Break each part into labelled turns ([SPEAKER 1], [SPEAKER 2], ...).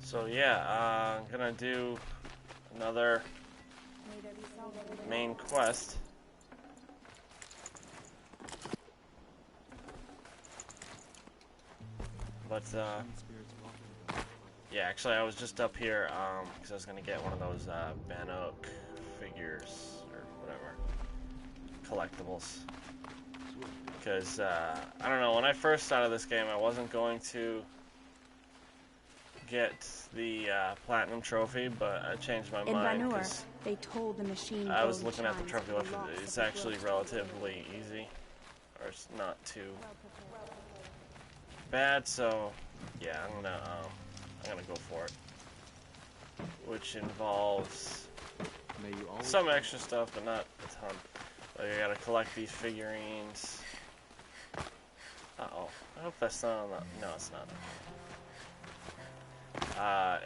[SPEAKER 1] So yeah, I'm gonna do another main quest. But yeah, actually I was just up here because I was gonna get one of those Bannock figures or whatever collectibles. Because I don't know, when I first started this game, I wasn't going to get the platinum trophy, but I changed my mind because
[SPEAKER 2] they told the machine
[SPEAKER 1] I was looking at the trophy list. It's actually relatively easy, or it's not too bad. So yeah, I'm gonna go for it, which involves some extra stuff, but not a ton. Like I gotta collect these figurines. Uh-oh, I hope that's not on the... No, it's not.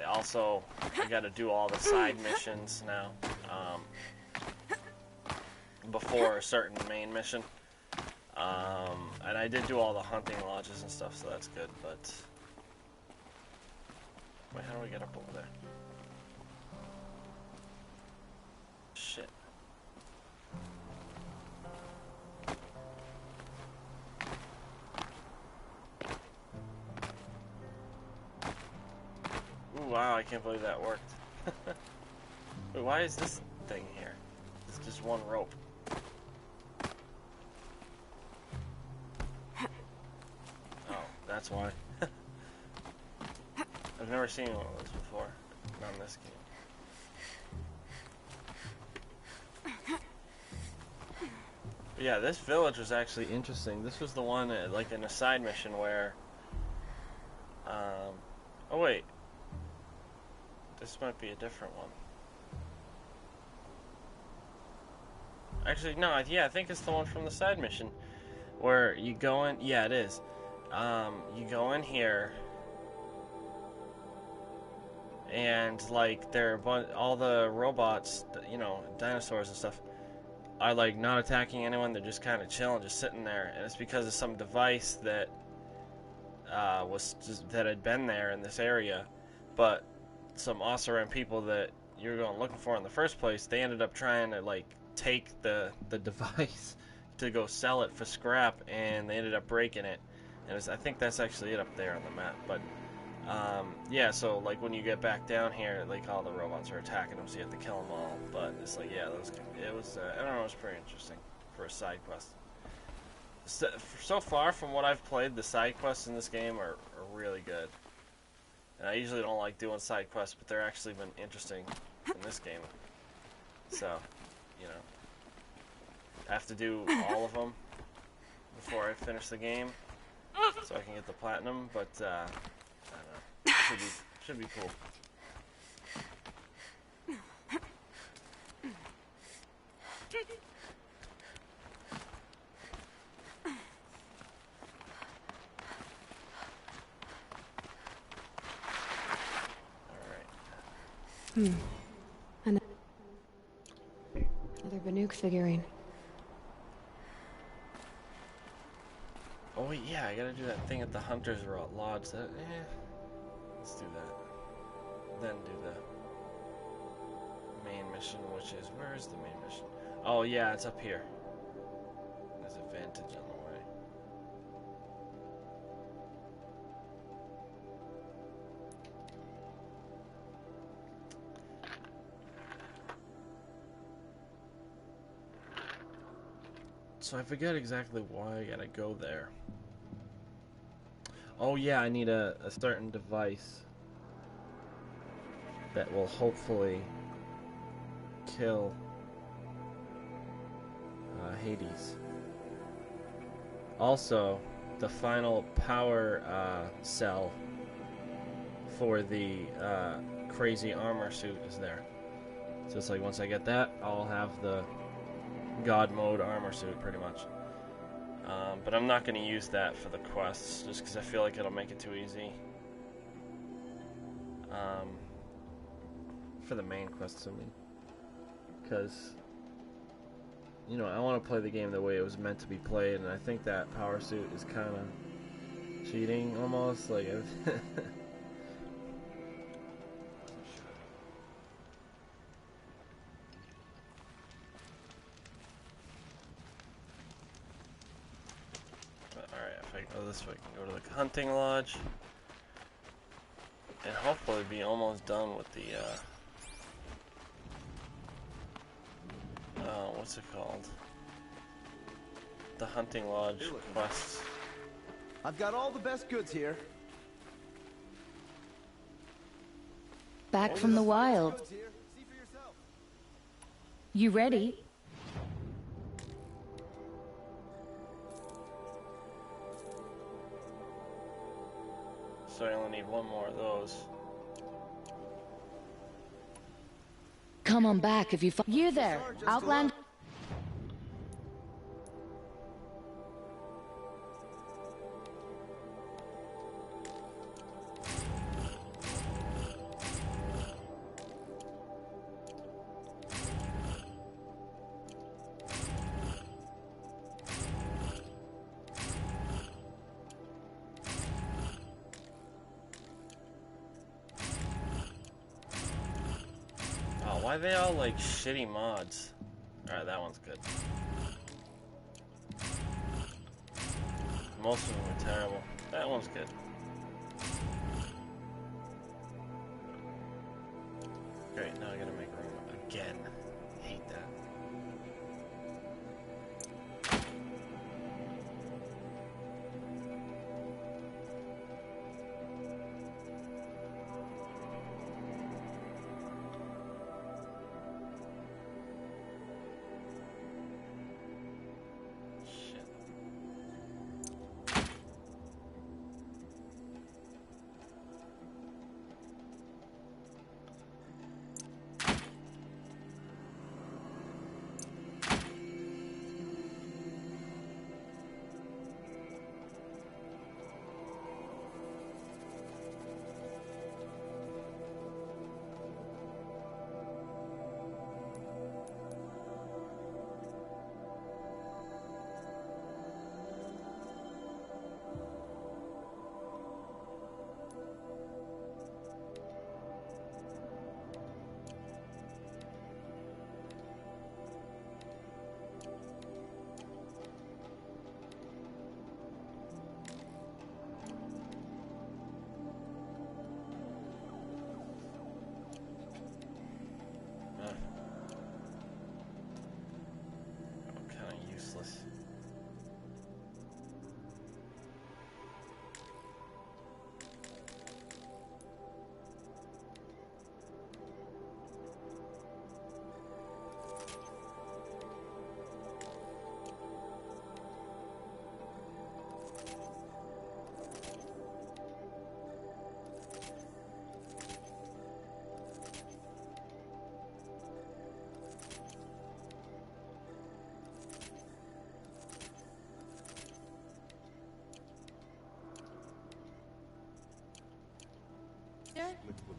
[SPEAKER 1] Also, I gotta do all the side missions now, before a certain main mission. And I did do all the hunting lodges and stuff, so that's good, but... Wait, how do we get up over there? Shit. Ooh, wow, I can't believe that worked. Wait, why is this thing here? It's just one rope. Oh, that's why. I've never seen one of those before. Not in this game. But yeah, this village was actually interesting. This was the one, like, in a side mission where... oh, wait. This might be a different one. Actually, no, yeah, I think it's the one from the side mission. Where you go in... Yeah, it is. You go in here... And, like, all the robots, you know, dinosaurs and stuff, are, like, not attacking anyone. They're just kind of chilling, just sitting there. And it's because of some device that that had been there in this area. But some Ossaran people that you were going looking for in the first place, they ended up trying to, like, take the device to go sell it for scrap, and they ended up breaking it. And I think that's actually it up there on the map. But yeah, so like when you get back down here, like all the robots are attacking them, so you have to kill them all. But it's like, yeah, it was I don't know, it was pretty interesting for a side quest. So far from what I've played, the side quests in this game are really good. And I usually don't like doing side quests, but they're actually been interesting in this game. So, you know, I have to do all of them before I finish the game, so I can get the platinum. But I don't know, should be cool.
[SPEAKER 3] Another Bannock figurine.
[SPEAKER 1] Oh wait, yeah, I gotta do that thing at the Hunter's Lodge. Let's do that. Then do the main mission, which is... Where is the main mission? Oh yeah, it's up here. There's a vantage on the way. So I forget exactly why I gotta go there. Oh yeah, I need a certain device that will hopefully kill Hades. Also, the final power cell for the crazy armor suit is there. So it's like once I get that, I'll have the God mode armor suit pretty much. But I'm not going to use that for the quests, just because I feel like it'll make it too easy. For the main quests, I mean. Because, you know, I want to play the game the way it was meant to be played, and I think that power suit is kind of cheating almost like. Alright, if I go this way, I can go to the hunting lodge. And hopefully be almost done with the, what's it called? The hunting lodge quests.
[SPEAKER 2] I've got all the best goods here.
[SPEAKER 4] Back from the wild. You ready?
[SPEAKER 1] So I only need one more of those.
[SPEAKER 4] Come on back if you find. You there, Outland.
[SPEAKER 1] Why are they all like shitty mods? Alright, that one's good. Most of them are terrible. That one's good. Great, now I gotta make room again. Hate that.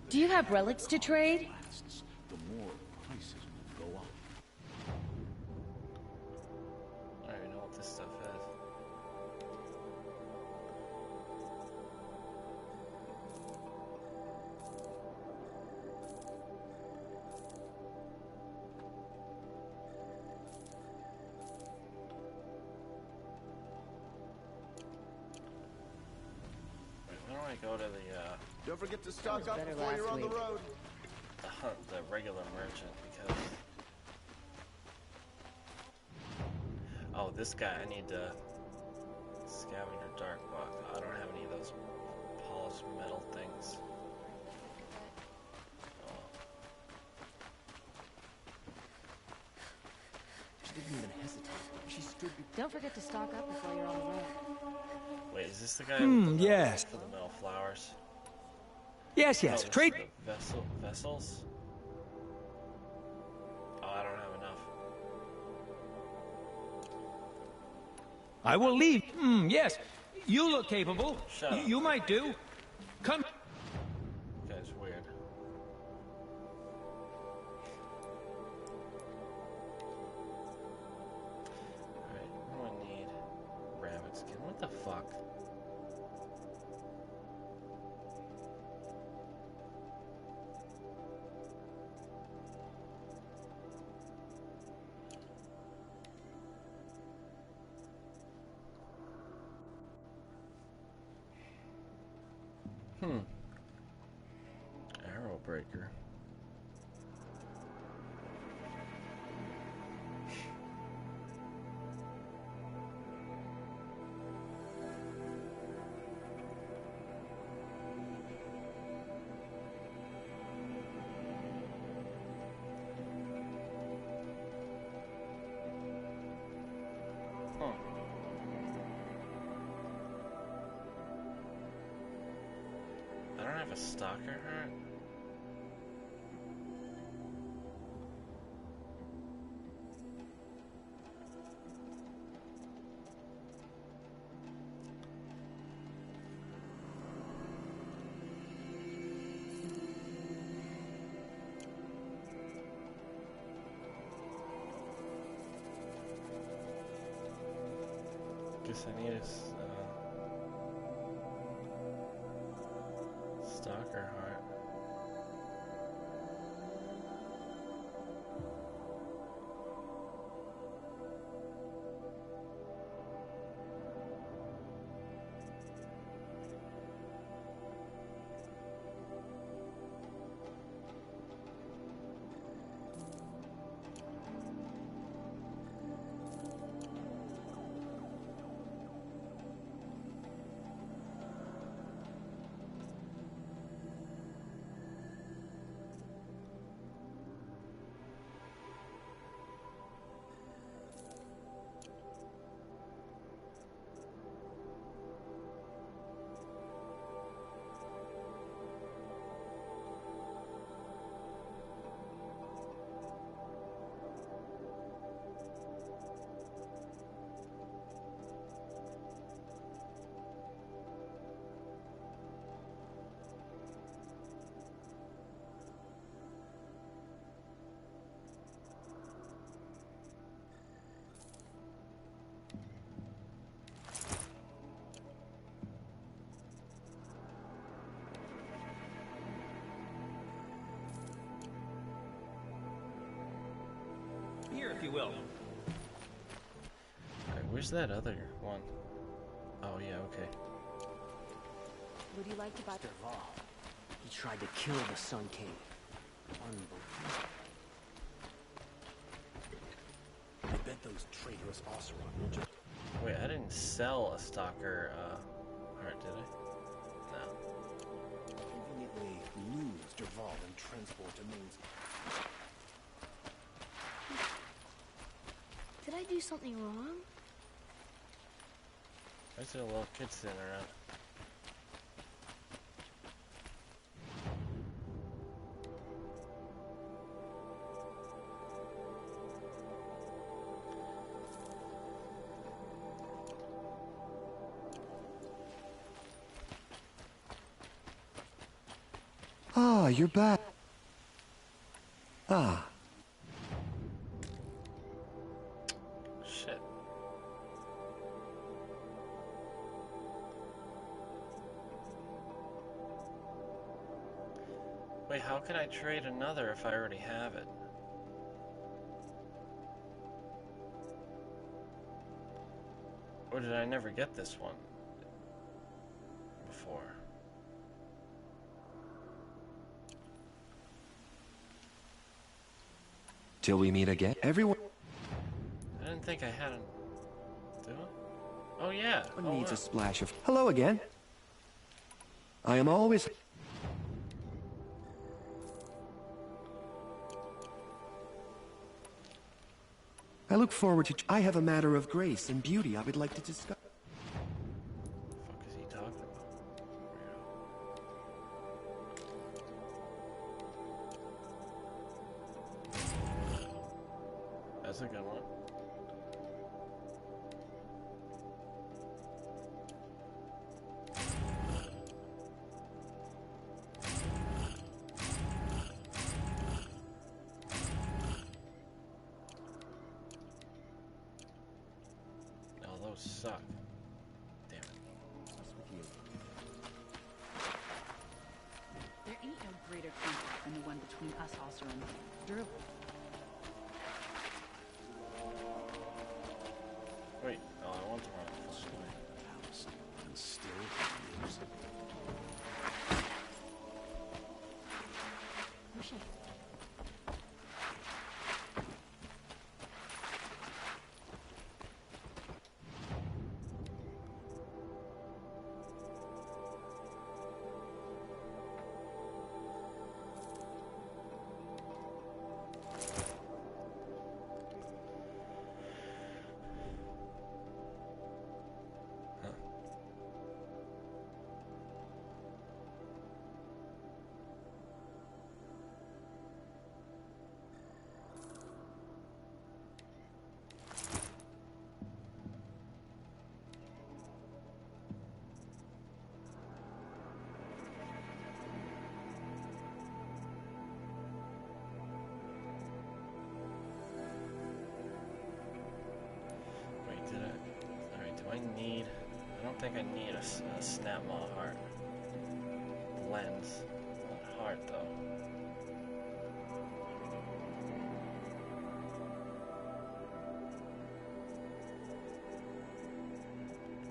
[SPEAKER 4] Do you have relics to trade?
[SPEAKER 5] The more prices will go up.
[SPEAKER 1] I don't even know what this stuff is. Wait, why don't I go to the,
[SPEAKER 2] Don't forget to stock up before you're on the road.
[SPEAKER 1] the regular merchant, because... Oh, this guy, I need to... Scavenger Dark Box. I don't have any of those polished metal things. Oh.
[SPEAKER 2] She didn't even hesitate. She stood.
[SPEAKER 4] Don't forget to stock up before you're on the road.
[SPEAKER 1] Wait, is this the guy with the metal,
[SPEAKER 6] yes.
[SPEAKER 1] for the metal flowers?
[SPEAKER 6] Yes,
[SPEAKER 1] Oh,
[SPEAKER 6] yes.
[SPEAKER 1] this
[SPEAKER 6] Trade.
[SPEAKER 1] is the vessels? Oh, I don't have enough.
[SPEAKER 6] I will leave. Yes. You look capable.
[SPEAKER 1] Shut up.
[SPEAKER 6] You might do. Come.
[SPEAKER 1] This guy's weird. Alright, what do I need? Rabbit skin. What the fuck? Arrow breaker. I don't have a stalker heart. Guess I need a stalker heart.
[SPEAKER 6] Here, if you will.
[SPEAKER 1] Alright, where's that other one? Oh yeah, okay.
[SPEAKER 7] Would you like to buy?
[SPEAKER 2] Derval. He tried to kill the Sun King. Unbelievable.
[SPEAKER 5] I bet those traitorous Oseron will just...
[SPEAKER 1] Wait, I didn't sell a stalker heart, did I? No.
[SPEAKER 5] conveniently lose Derval and transport to Mainz.
[SPEAKER 7] Did I do something wrong?
[SPEAKER 1] I see a little kid sitting around.
[SPEAKER 2] Ah, you're back. Ah.
[SPEAKER 1] Shit. Wait, how can I trade another if I already have it? Or did I never get this one before?
[SPEAKER 2] Till we meet again. Everyone
[SPEAKER 1] I didn't think I had a... Do I? Oh yeah. Oh,
[SPEAKER 2] needs
[SPEAKER 1] wow.
[SPEAKER 2] a splash of... Hello again. I am always... I look forward to... I have a matter of grace and beauty I would like to discuss.
[SPEAKER 1] What the fuck is he talking about? Weirdo. That's a good one. Oh, those suck. Damn it.
[SPEAKER 8] There ain't no greater conflict than the one between us, Oseram. Durable.
[SPEAKER 1] Wait, oh, I want the wrong fucking way.
[SPEAKER 5] Palace, and still lives.
[SPEAKER 1] think I need a snap maw heart. Lens. Not heart, though.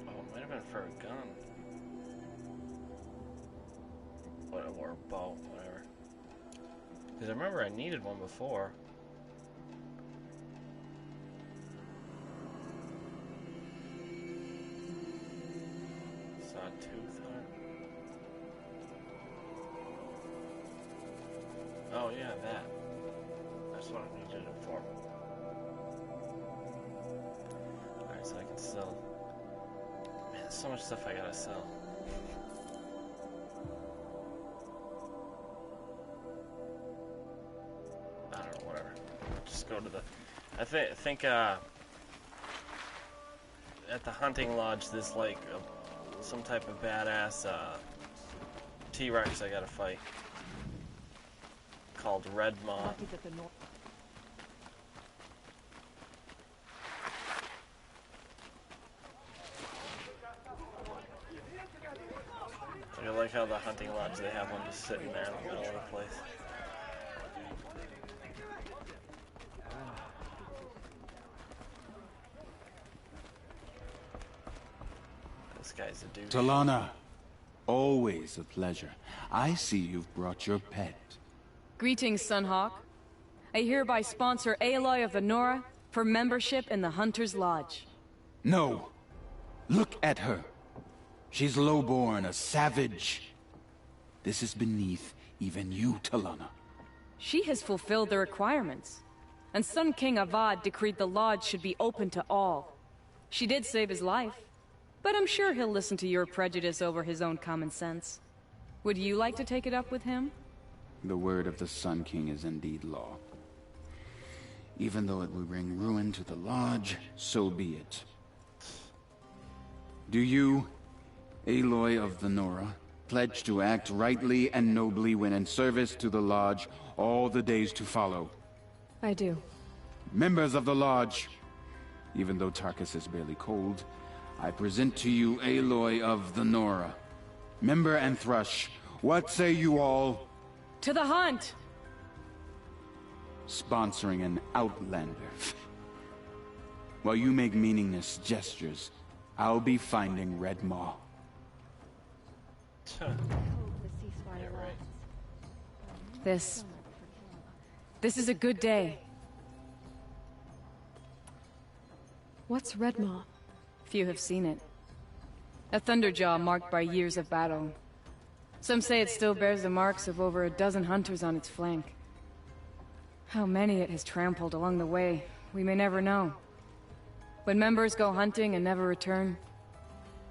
[SPEAKER 1] Oh, it might have been for a gun. Or a bow, whatever. Because I remember I needed one before. Sawtooth heart. Oh yeah, that. That's what I needed it for. Alright, so I can sell. Man, there's so much stuff I gotta sell. I don't know, whatever. Just go to the... I think at the hunting lodge there's like some type of badass T-Rex I gotta fight. Called Red Maw. I like how the hunting lodge, they have one just sitting there in the middle of the place. This guy's a dude.
[SPEAKER 9] Talana, always a pleasure. I see you've brought your pet.
[SPEAKER 10] Greetings, Sunhawk. I hereby sponsor Aloy of the Nora for membership in the Hunter's Lodge.
[SPEAKER 9] No. Look at her. She's lowborn, a savage. This is beneath even you, Talana.
[SPEAKER 10] She has fulfilled the requirements. And Sun King Avad decreed the lodge should be open to all. She did save his life. But I'm sure he'll listen to your prejudice over his own common sense. Would you like to take it up with him?
[SPEAKER 9] The word of the Sun King is indeed law. Even though it will bring ruin to the lodge, so be it. Do you, Aloy of the Nora, pledge to act rightly and nobly when in service to the lodge all the days to follow?
[SPEAKER 3] I do.
[SPEAKER 9] Members of the lodge, even though Tarkus is barely cold, I present to you Aloy of the Nora. Member and Thrush, what say you all?
[SPEAKER 10] To the hunt!
[SPEAKER 9] Sponsoring an outlander. While you make meaningless gestures, I'll be finding Red Maw.
[SPEAKER 1] Yeah, right.
[SPEAKER 10] This is a good day.
[SPEAKER 3] What's Redmaw?
[SPEAKER 10] Few have seen it. A thunderjaw marked by years of battle. Some say it still bears the marks of over a dozen hunters on its flank. How many it has trampled along the way, we may never know. When members go hunting and never return,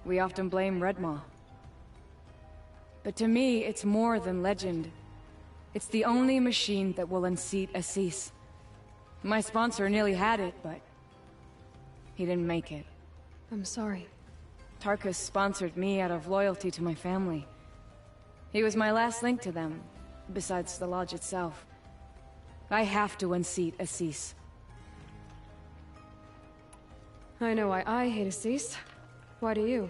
[SPEAKER 10] we often blame Redmaw. But to me, it's more than legend. It's the only machine that will unseat Assis. My sponsor nearly had it, but he didn't make it.
[SPEAKER 3] I'm sorry.
[SPEAKER 10] Tarkus sponsored me out of loyalty to my family. He was my last link to them, besides the lodge itself. I have to unseat Assis.
[SPEAKER 3] I know why I hate Assis. Why do you?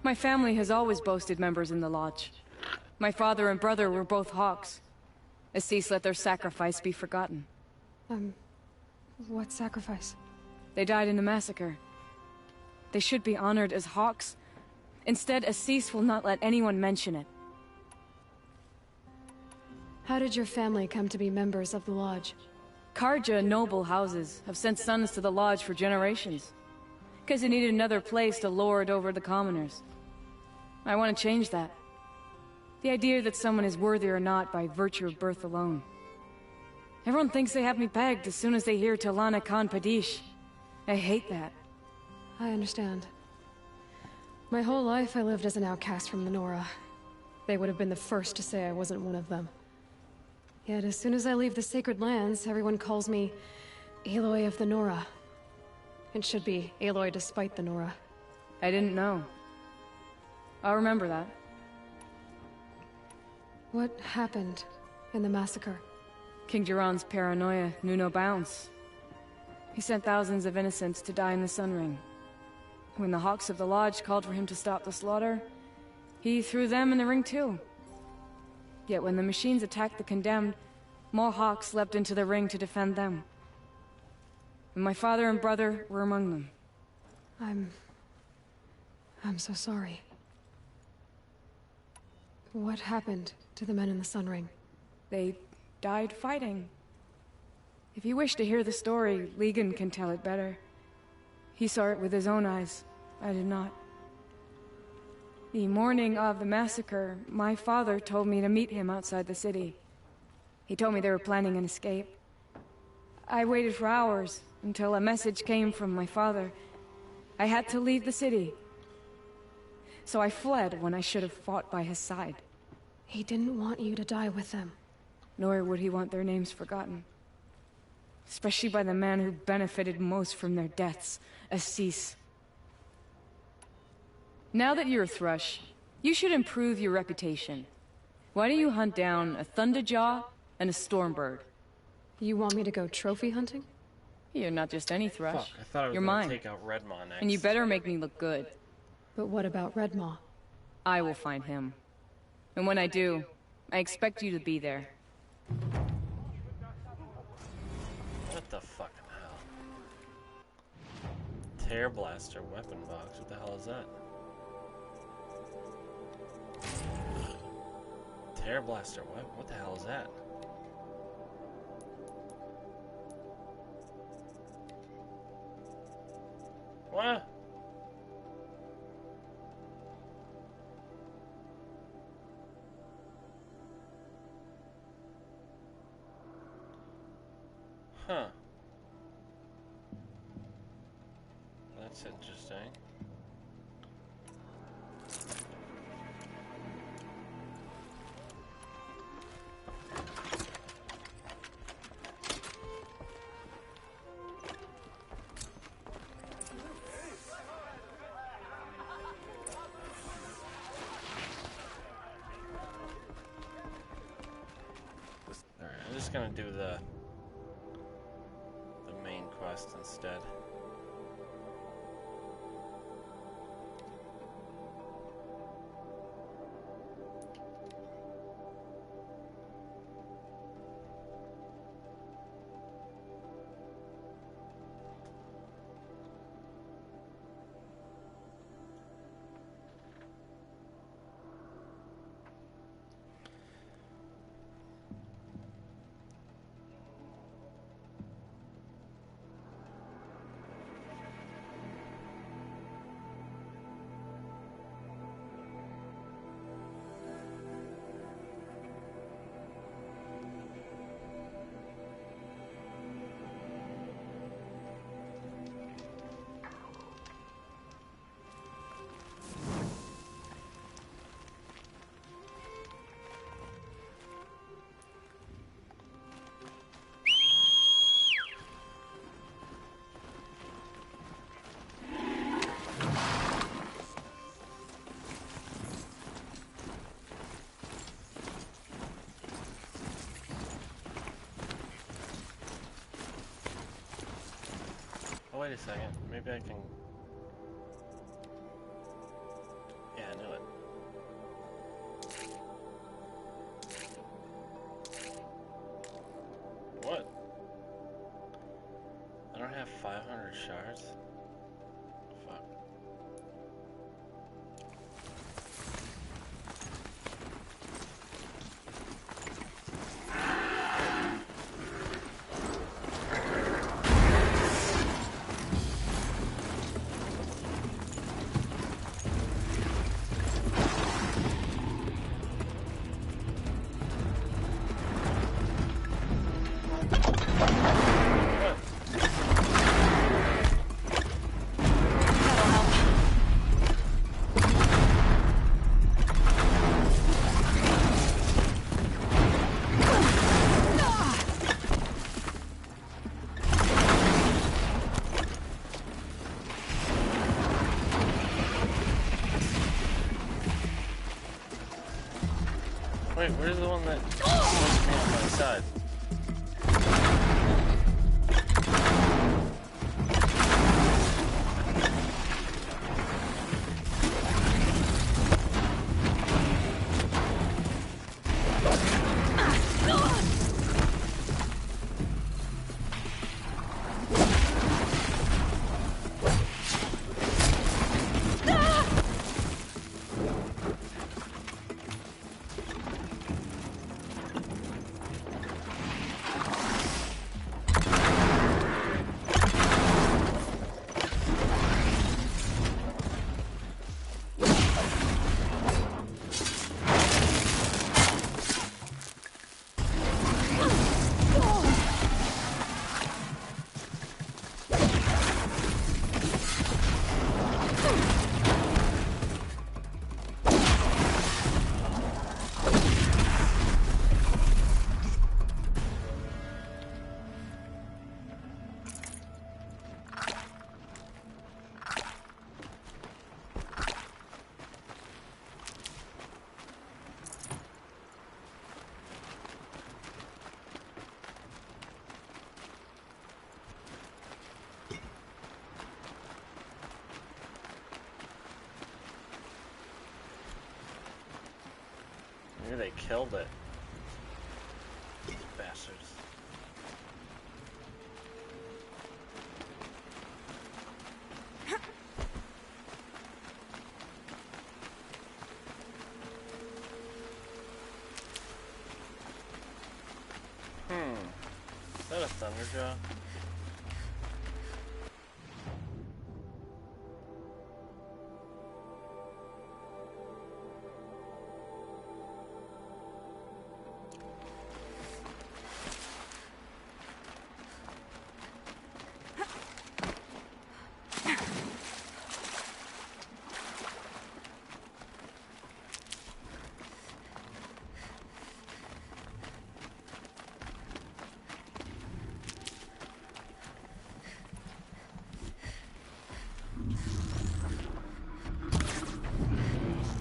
[SPEAKER 10] My family has always boasted members in the lodge. My father and brother were both hawks. Assis let their sacrifice be forgotten.
[SPEAKER 3] What sacrifice?
[SPEAKER 10] They died in the massacre. They should be honored as hawks. Instead, Assis will not let anyone mention it.
[SPEAKER 3] How did your family come to be members of the lodge?
[SPEAKER 10] Karja noble houses have sent sons to the lodge for generations. Because they needed another place to lord over the commoners. I want to change that. The idea that someone is worthy or not by virtue of birth alone. Everyone thinks they have me pegged as soon as they hear Talana Khan Padish. I hate that.
[SPEAKER 3] I understand. My whole life I lived as an outcast from the Nora. They would have been the first to say I wasn't one of them. Yet as soon as I leave the sacred lands, everyone calls me Aloy of the Nora. It should be Aloy despite the Nora.
[SPEAKER 10] I didn't know. I'll remember that.
[SPEAKER 3] What happened in the massacre?
[SPEAKER 10] King Jiran's paranoia knew no bounds. He sent thousands of innocents to die in the Sun Ring. When the Hawks of the Lodge called for him to stop the slaughter, he threw them in the ring too. Yet when the machines attacked the condemned, more Hawks leapt into the ring to defend them. And my father and brother were among them.
[SPEAKER 3] I'm so sorry. What happened to the men in the Sun Ring?
[SPEAKER 10] They died fighting. If you wish to hear the story, Legan can tell it better. He saw it with his own eyes. I did not. The morning of the massacre, my father told me to meet him outside the city. He told me they were planning an escape. I waited for hours until a message came from my father. I had to leave the city. So I fled when I should have fought by his side.
[SPEAKER 3] He didn't want you to die with them.
[SPEAKER 10] Nor would he want their names forgotten. Especially by the man who benefited most from their deaths, Assis. Now that you're a Thrush, you should improve your reputation. Why don't you hunt down a Thunderjaw and a Stormbird?
[SPEAKER 3] You want me to go trophy hunting?
[SPEAKER 10] You're not just any Thrush.
[SPEAKER 1] Fuck, I thought I was
[SPEAKER 10] You're
[SPEAKER 1] gonna
[SPEAKER 10] mine.
[SPEAKER 1] take out Redmaw next.
[SPEAKER 10] And you better make me look good.
[SPEAKER 3] But what about Redmaw?
[SPEAKER 10] I will find him. And when I do, I expect you to be there.
[SPEAKER 1] What the fucking hell? Tear Blaster weapon box. What the hell is that? Tear Blaster weapon? What the hell is that? What? Huh. That's interesting. Alright, I'm just gonna do the main quest instead. Wait a second. Maybe I can... Yeah, I knew it. What? I don't have 500 shards? Fuck. Wait, where's the one that pushed me on my side? Maybe they killed it. Bastards. Is that a Thunderjaw?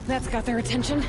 [SPEAKER 3] That's got their attention.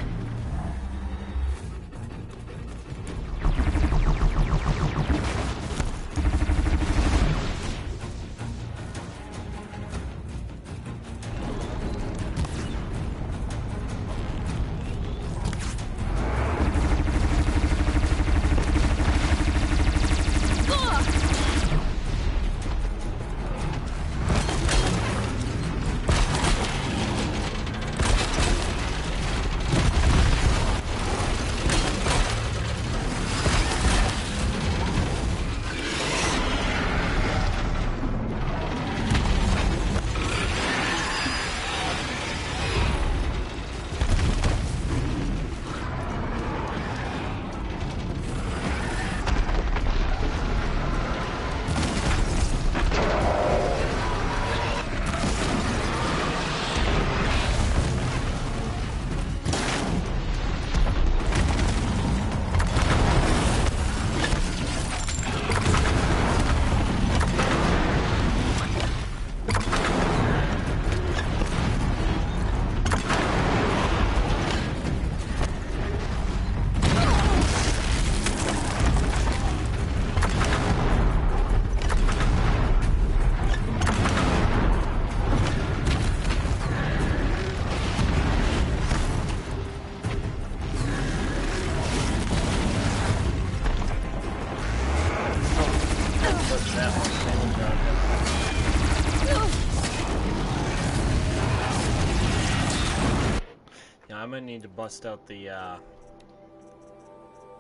[SPEAKER 1] I'm gonna need to bust out the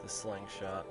[SPEAKER 1] slingshot.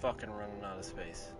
[SPEAKER 1] Fucking running out of space.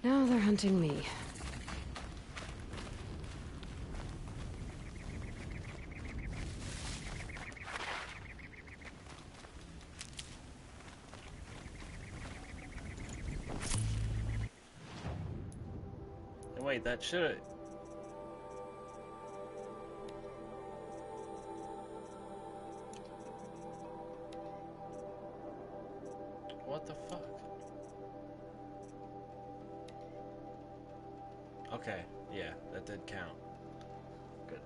[SPEAKER 3] Now they're hunting me.
[SPEAKER 1] Wait, that should. What the fuck? Okay, yeah, that did count. Good.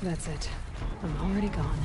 [SPEAKER 3] That's it. I'm already gone.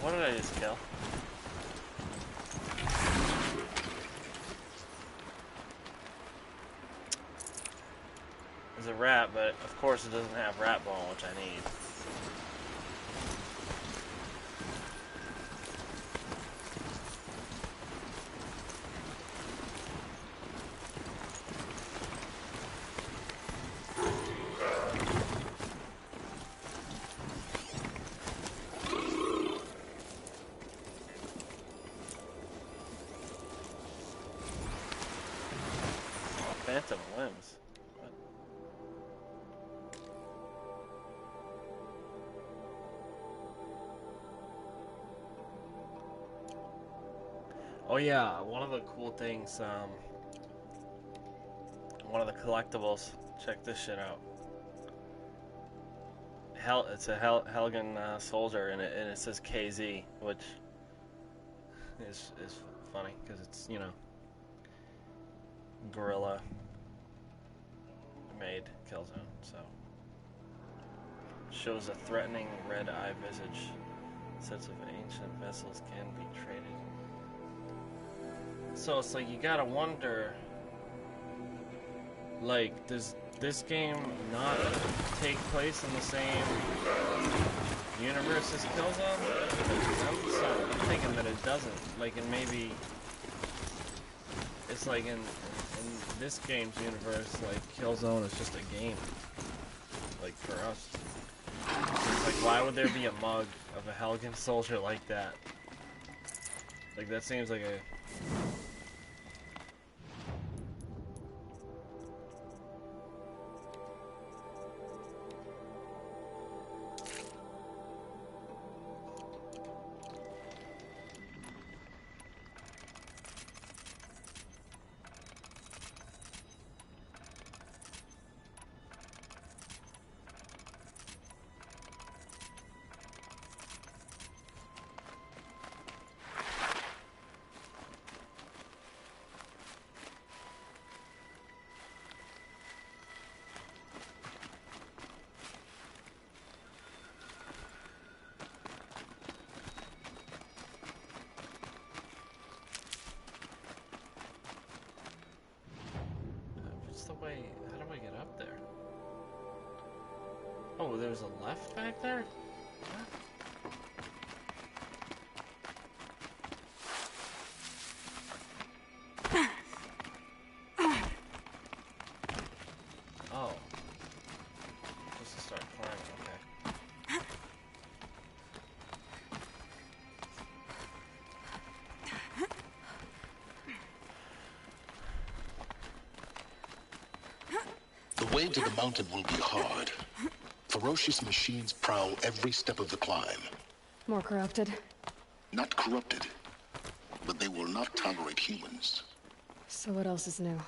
[SPEAKER 1] What did I just kill? It's a rat, but of course it doesn't have rat bone, which I need. Phantom limbs. What? Oh yeah, one of the cool things, one of the collectibles. Check this shit out. It's a Helgen soldier, and it says KZ, which is funny because it's, you know, gorilla made Killzone, so shows a threatening red eye visage. Sets of ancient vessels can be traded. So it's like you gotta wonder, like, does this game not take place in the same universe as Killzone? I'm thinking that it doesn't. Like, and maybe it's like in this game's universe, like, Killzone is just a game. Like, for us. It's like, why would there be a mug of a Helgen soldier like that? Like, that seems like a... What's the way? How do I get up there? Oh, there's a left back there? What? Oh. Supposed to start climbing, okay.
[SPEAKER 11] The way to the mountain will be hard. For ferocious machines prowl every step of the climb.
[SPEAKER 3] More corrupted.
[SPEAKER 11] Not corrupted, but they will not tolerate humans.
[SPEAKER 3] So what else is new?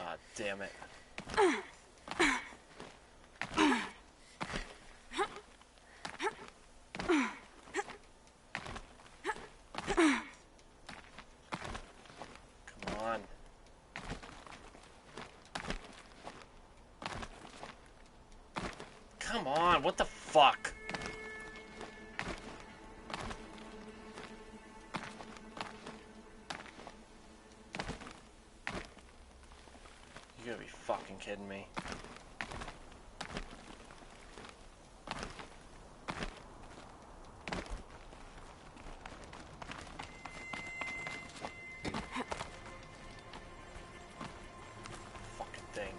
[SPEAKER 1] Ah, damn it. Come on. Come on, what the fuck? You gotta be fucking kidding me. Fucking thing.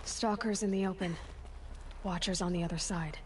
[SPEAKER 3] Stalkers in the open. Watchers on the other side.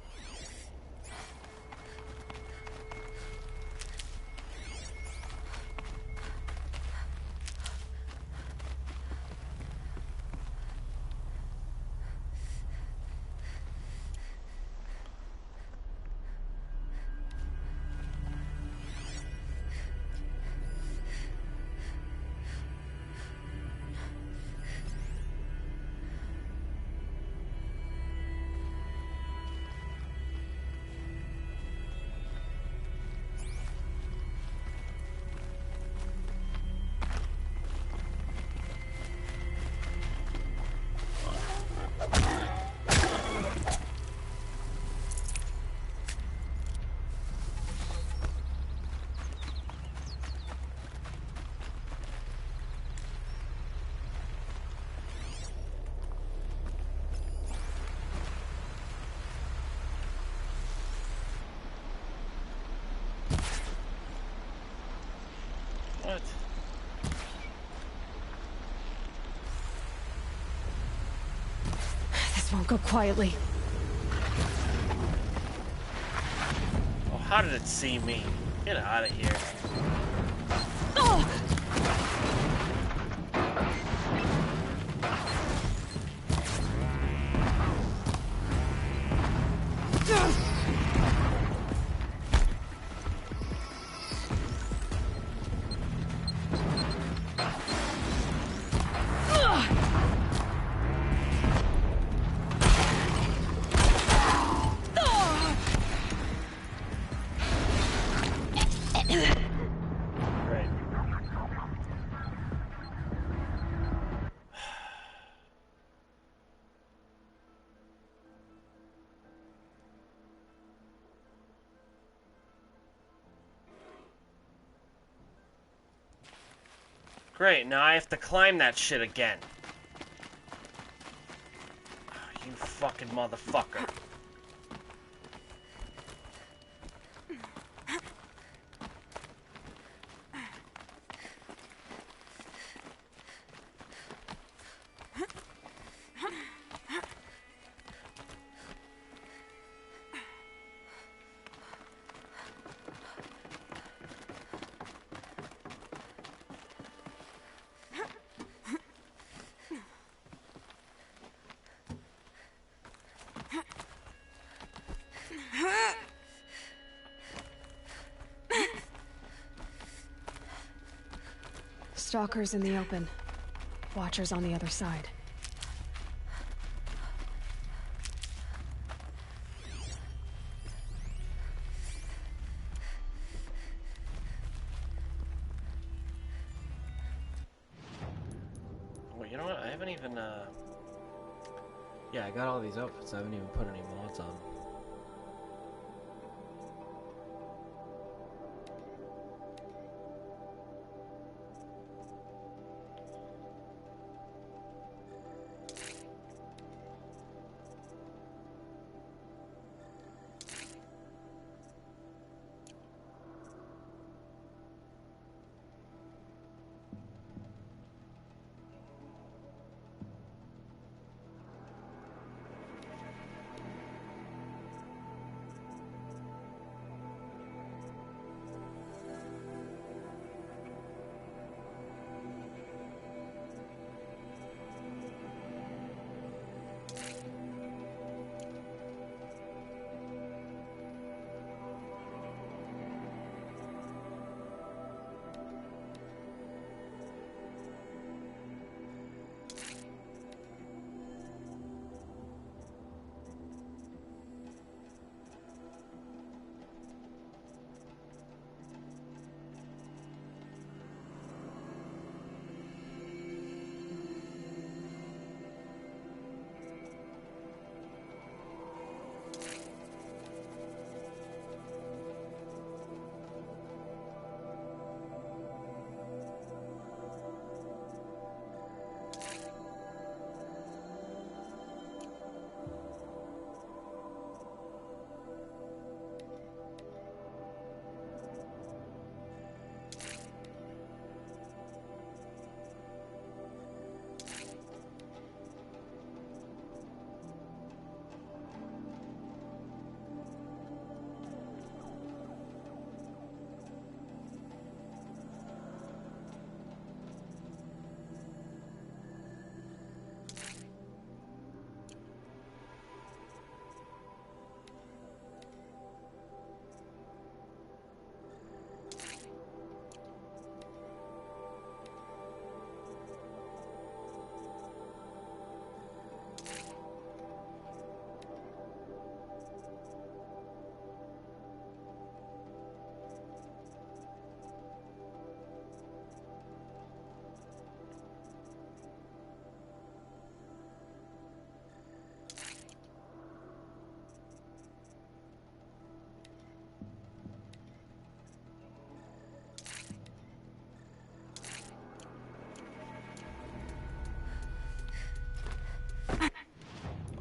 [SPEAKER 3] What? This won't go quietly.
[SPEAKER 1] Oh, how did it see me? Get out of here. Great. Great, now I have to climb that shit again. Oh, you fucking motherfucker.
[SPEAKER 3] Stalkers in the open. Watchers on the other side.
[SPEAKER 1] you know what? I haven't even, yeah, I got all these outfits. I haven't even put any mods on.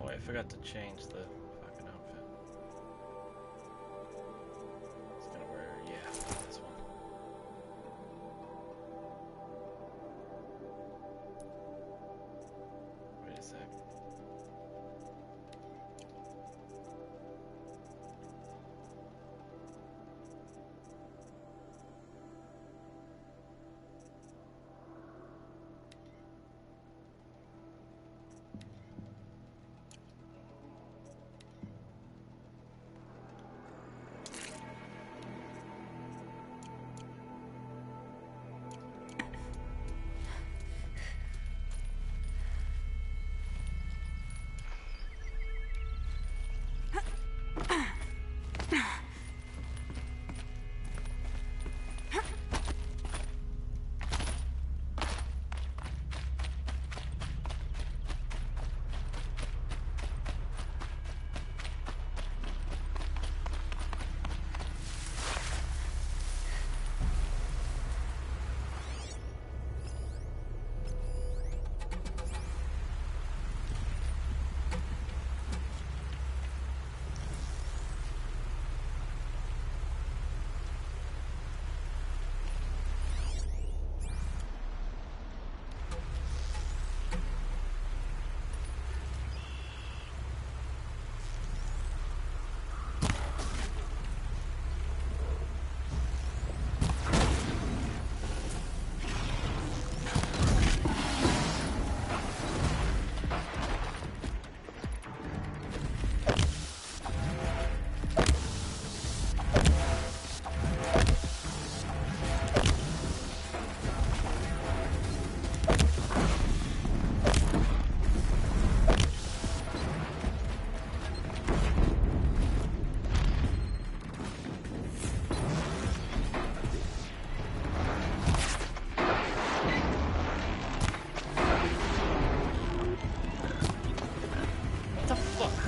[SPEAKER 1] Oh, I forgot to change the fucking outfit. It's gonna wear, yeah, this one. Wait a sec.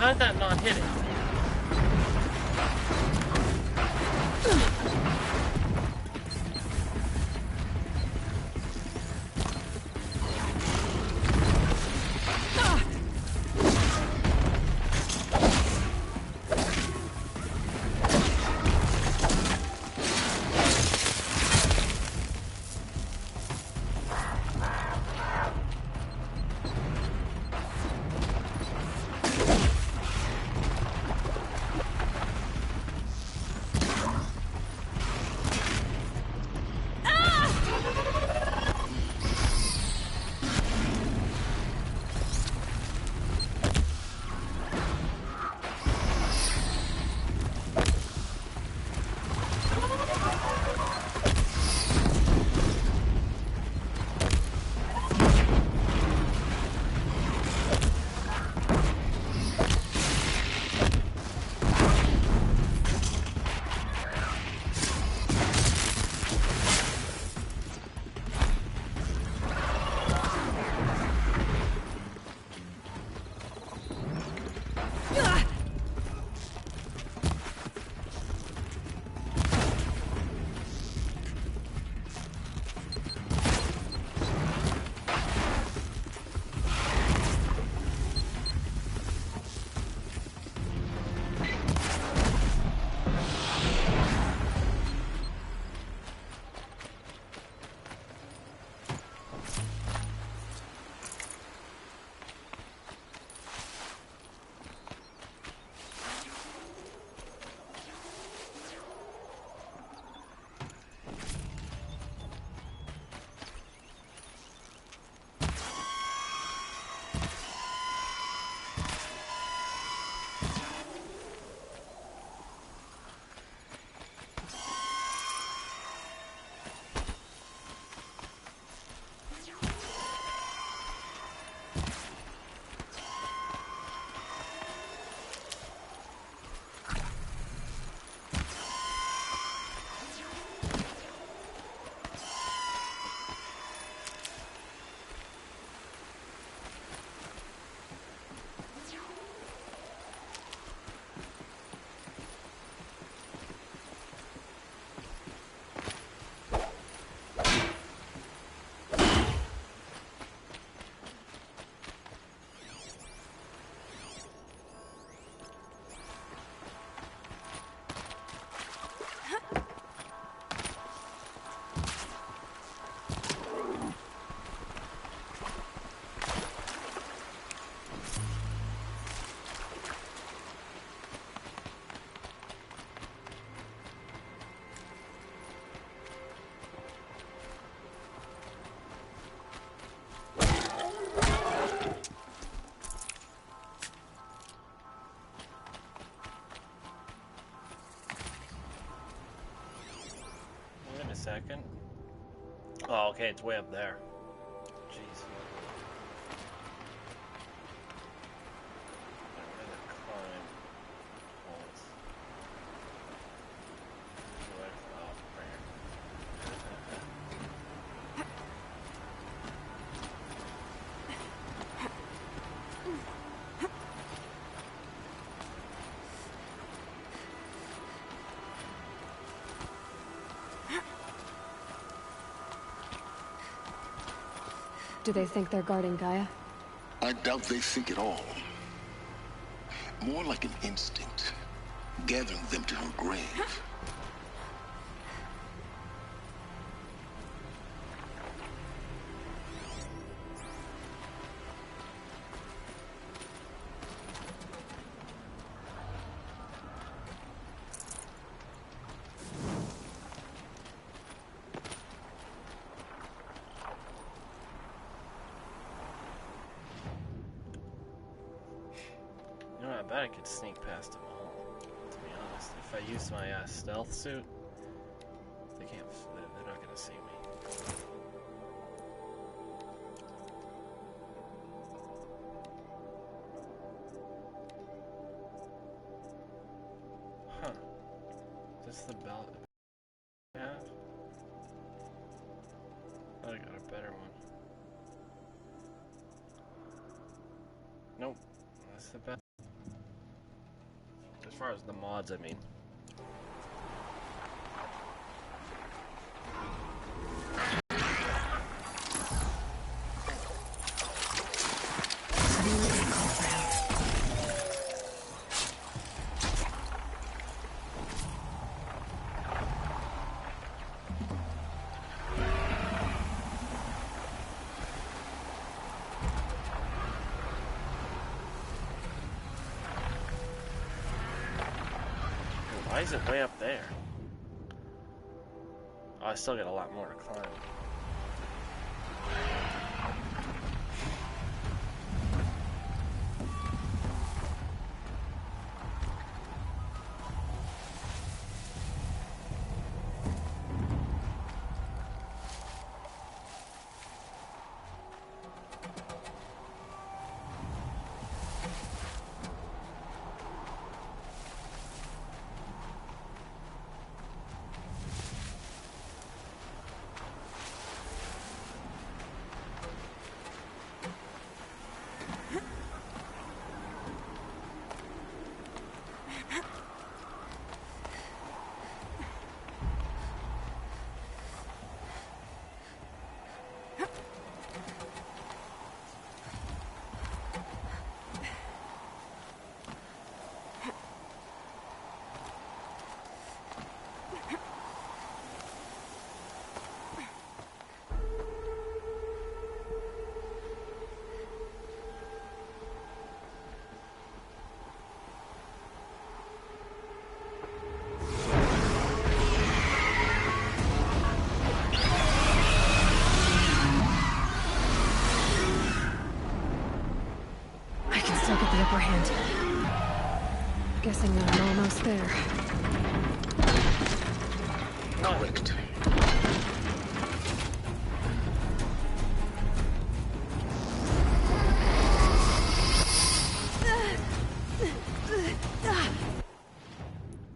[SPEAKER 1] How did that not hit it? Second. Oh, okay, it's way up there. Jeez. Where the climb holds. Oh, right
[SPEAKER 3] Do they think they're guarding Gaia?
[SPEAKER 11] I doubt they think at all. More like an instinct, gathering them to her grave.
[SPEAKER 1] You know, I bet I could sneak past them all, to be honest. If I use my stealth suit, they can't, they're not gonna see me. Huh. Is this the belt I have? I thought I got a better one. Nope. That's the best. As far as the mods, I mean. Why is it way up there? Oh, I still got a lot more to climb.
[SPEAKER 3] Still get the upper hand. Guessing that I'm almost there.
[SPEAKER 11] Correct.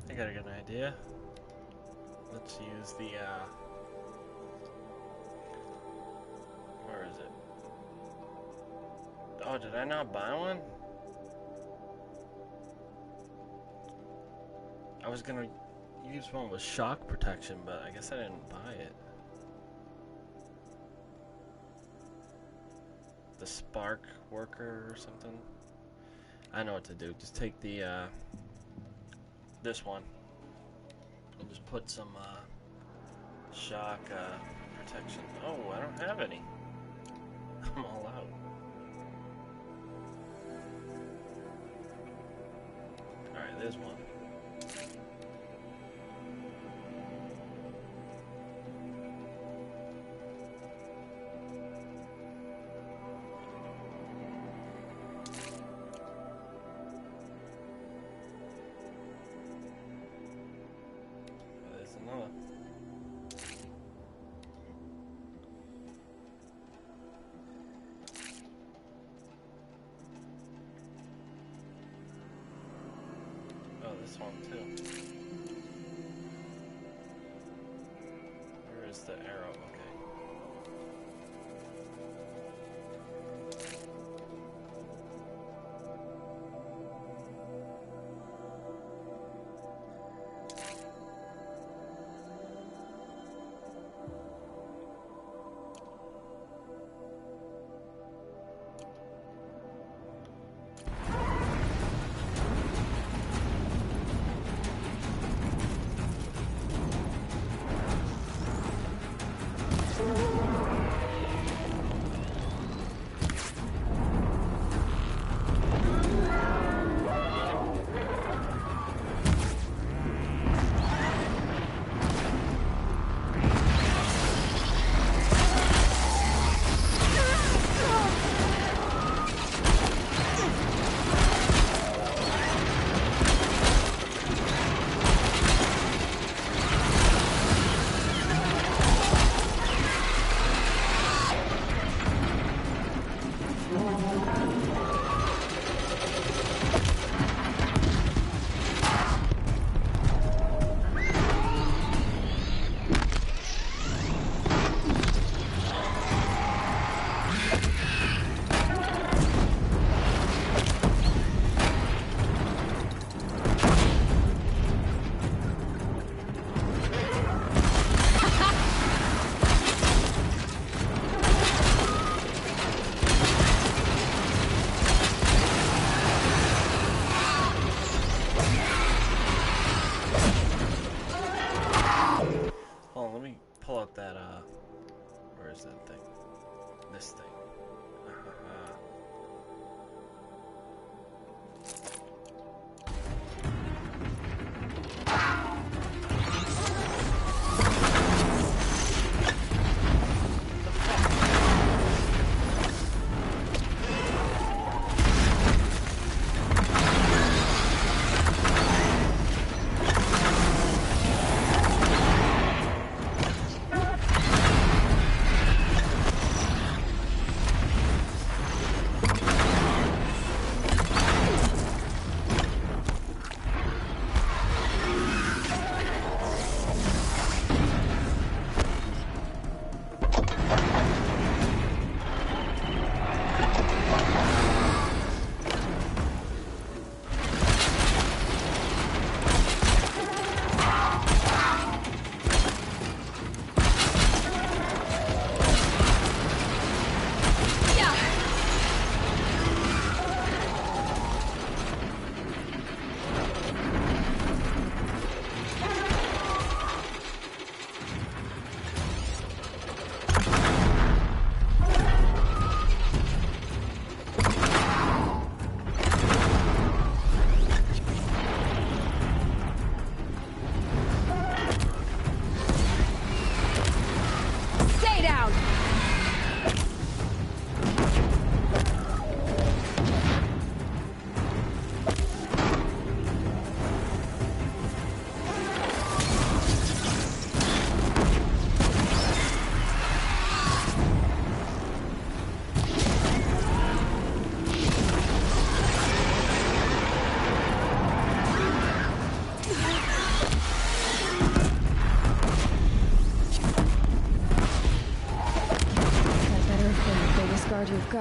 [SPEAKER 1] I got a good idea. Let's use the, where is it? Oh, did I not buy one? I was gonna use one with shock protection, but I guess I didn't buy it. The spark worker or something? I know what to do. Just take the, this one. And just put some, shock, protection. Oh, I don't have any. I'm all out. Alright, there's one. There's another. Oh, this one too. Where is the arrow? Okay.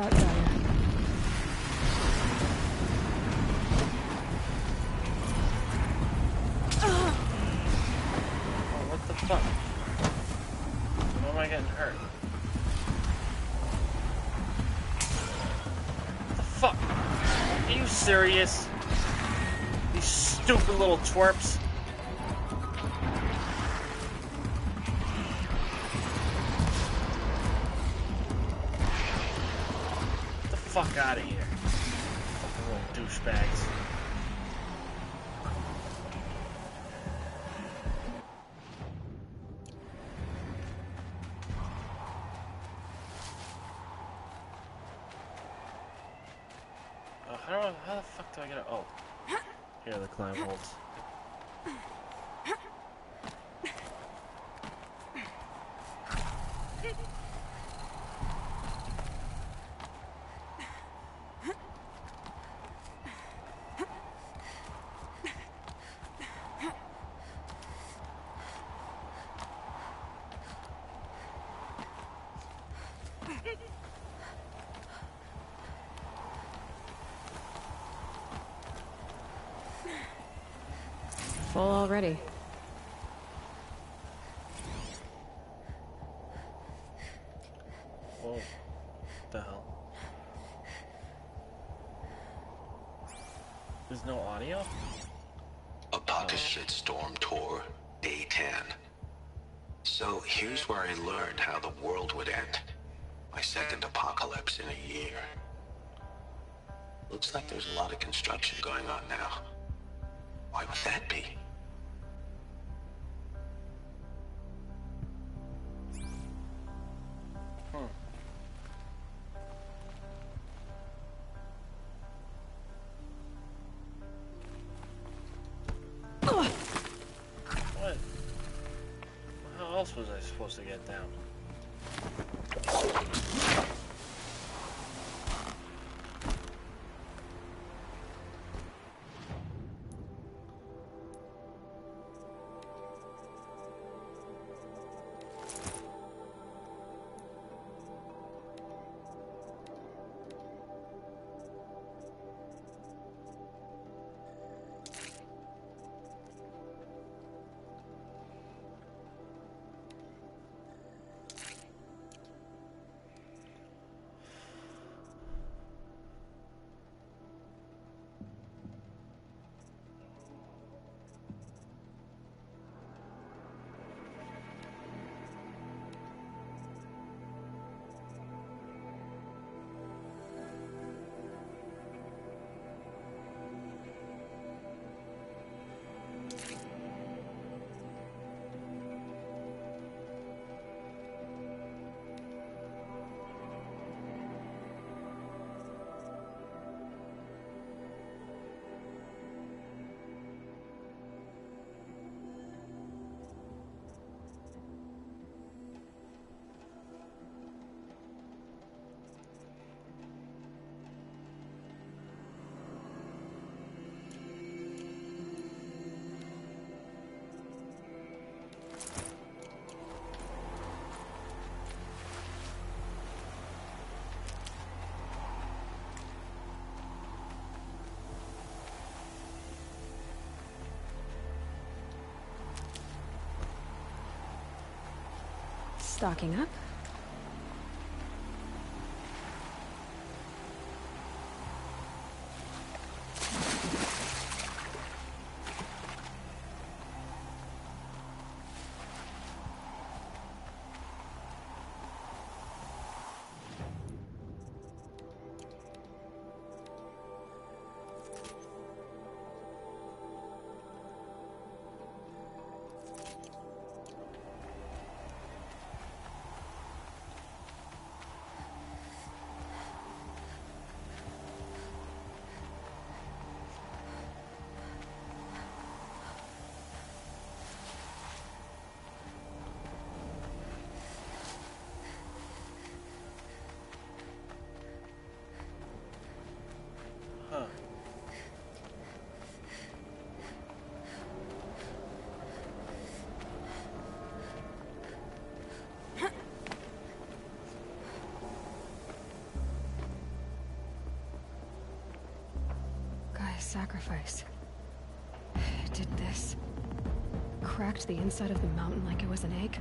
[SPEAKER 3] about Gaia.
[SPEAKER 1] Oh, what the fuck? Why am I getting hurt? What the fuck? Are you serious? These stupid little twerps. Get the fuck out of here. Fucking little douchebags. How the fuck do I get it? Oh. Here are the climb holds.
[SPEAKER 3] Full already.
[SPEAKER 1] Whoa. What the hell? There's no audio?
[SPEAKER 11] Apocalypse Storm Tour, Day 10. So here's where I learned how the world would end. My second apocalypse in a year. Looks like there's a lot of construction going on now. Why would that be?
[SPEAKER 1] What? How else was I supposed to get down?
[SPEAKER 3] Stocking up. Gaia's sacrifice. It did this. Cracked the inside of the mountain like it was an egg.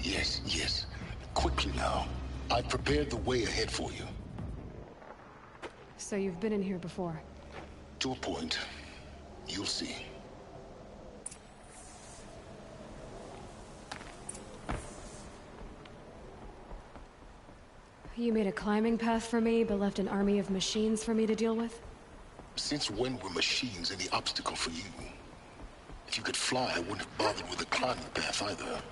[SPEAKER 12] Yes, yes. Quickly now. I've prepared the way ahead for you.
[SPEAKER 3] So you've been in here before?
[SPEAKER 12] To a point. You'll see.
[SPEAKER 3] You made a climbing path for me, but left an army of machines for me to deal with?
[SPEAKER 12] Since when were machines any obstacle for you? If you could fly, I wouldn't have bothered with a climbing path either.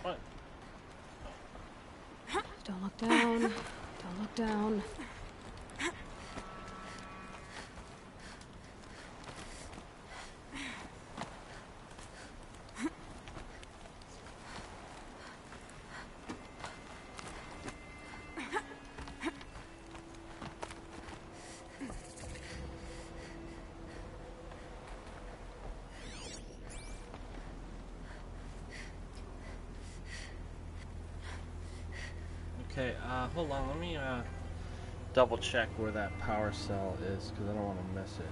[SPEAKER 1] What?
[SPEAKER 3] Don't look down. Don't look down.
[SPEAKER 1] Okay, hold on, let me, double check where that power cell is, because I don't want to miss it.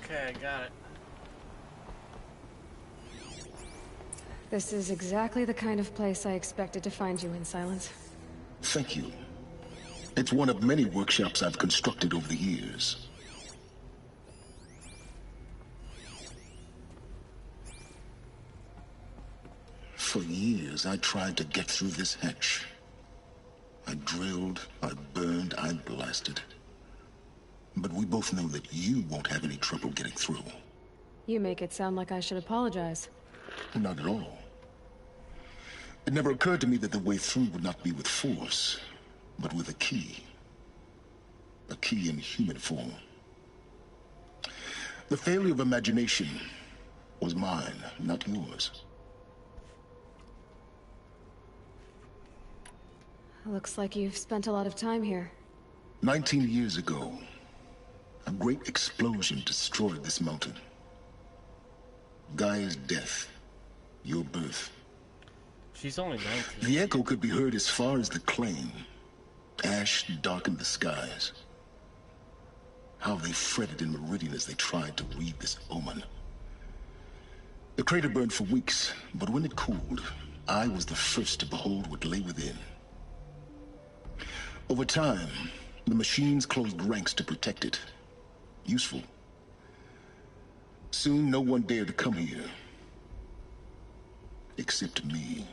[SPEAKER 1] Okay, I got it.
[SPEAKER 3] This is exactly the kind of place I expected to find you in, Silence.
[SPEAKER 12] Thank you. It's one of many workshops I've constructed over the years. For years, I tried to get through this hatch. I drilled, I burned, I blasted. But we both know that you won't have any trouble getting through.
[SPEAKER 3] You make it sound like I should apologize.
[SPEAKER 12] Not at all. It never occurred to me that the way through would not be with force, but with a key. A key in human form. The failure of imagination was mine, not yours.
[SPEAKER 3] Looks like you've spent a lot of time here.
[SPEAKER 12] 19 years ago, a great explosion destroyed this mountain. Gaia's death, your birth.
[SPEAKER 1] She's only 19.
[SPEAKER 12] The echo could be heard as far as the claim. Ash darkened the skies. How they fretted in Meridian as they tried to read this omen. The crater burned for weeks, but when it cooled, I was the first to behold what lay within. Over time, the machines closed ranks to protect it. Useful. Soon, no one dared to come here. Except me.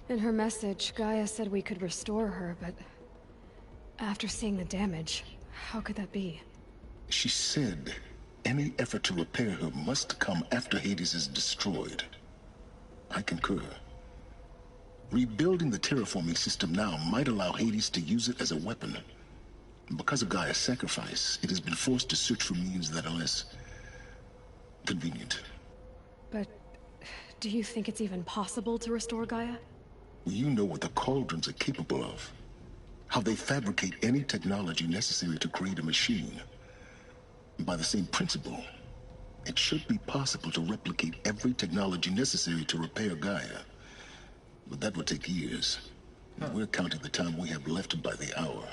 [SPEAKER 3] In her message, Gaia said we could restore her, but after seeing the damage, how could that be?
[SPEAKER 12] She said any effort to repair her must come after Hades is destroyed. I concur. Rebuilding the terraforming system now might allow Hades to use it as a weapon. Because of Gaia's sacrifice, it has been forced to search for means that are less Convenient.
[SPEAKER 3] But do you think it's even possible to restore Gaia?
[SPEAKER 12] You know what the cauldrons are capable of. How they fabricate any technology necessary to create a machine. By the same principle, it should be possible to replicate every technology necessary to repair Gaia. But that would take years. And we're counting the time we have left by the hour.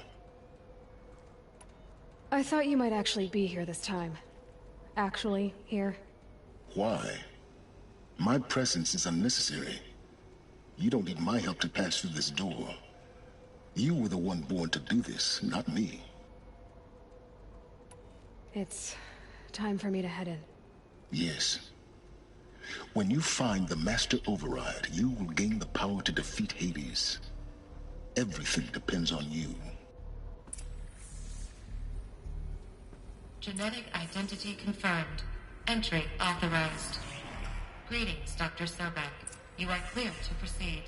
[SPEAKER 3] I thought you might actually be here this time. Actually, here.
[SPEAKER 12] Why? My presence is unnecessary. You don't need my help to pass through this door. You were the one born to do this, not me.
[SPEAKER 3] It's time for me to head in.
[SPEAKER 12] Yes. When you find the Master Override, you will gain the power to defeat Hades. Everything depends on you.
[SPEAKER 13] Genetic identity confirmed. Entry authorized. Greetings, Dr. Sobek. You are clear to proceed.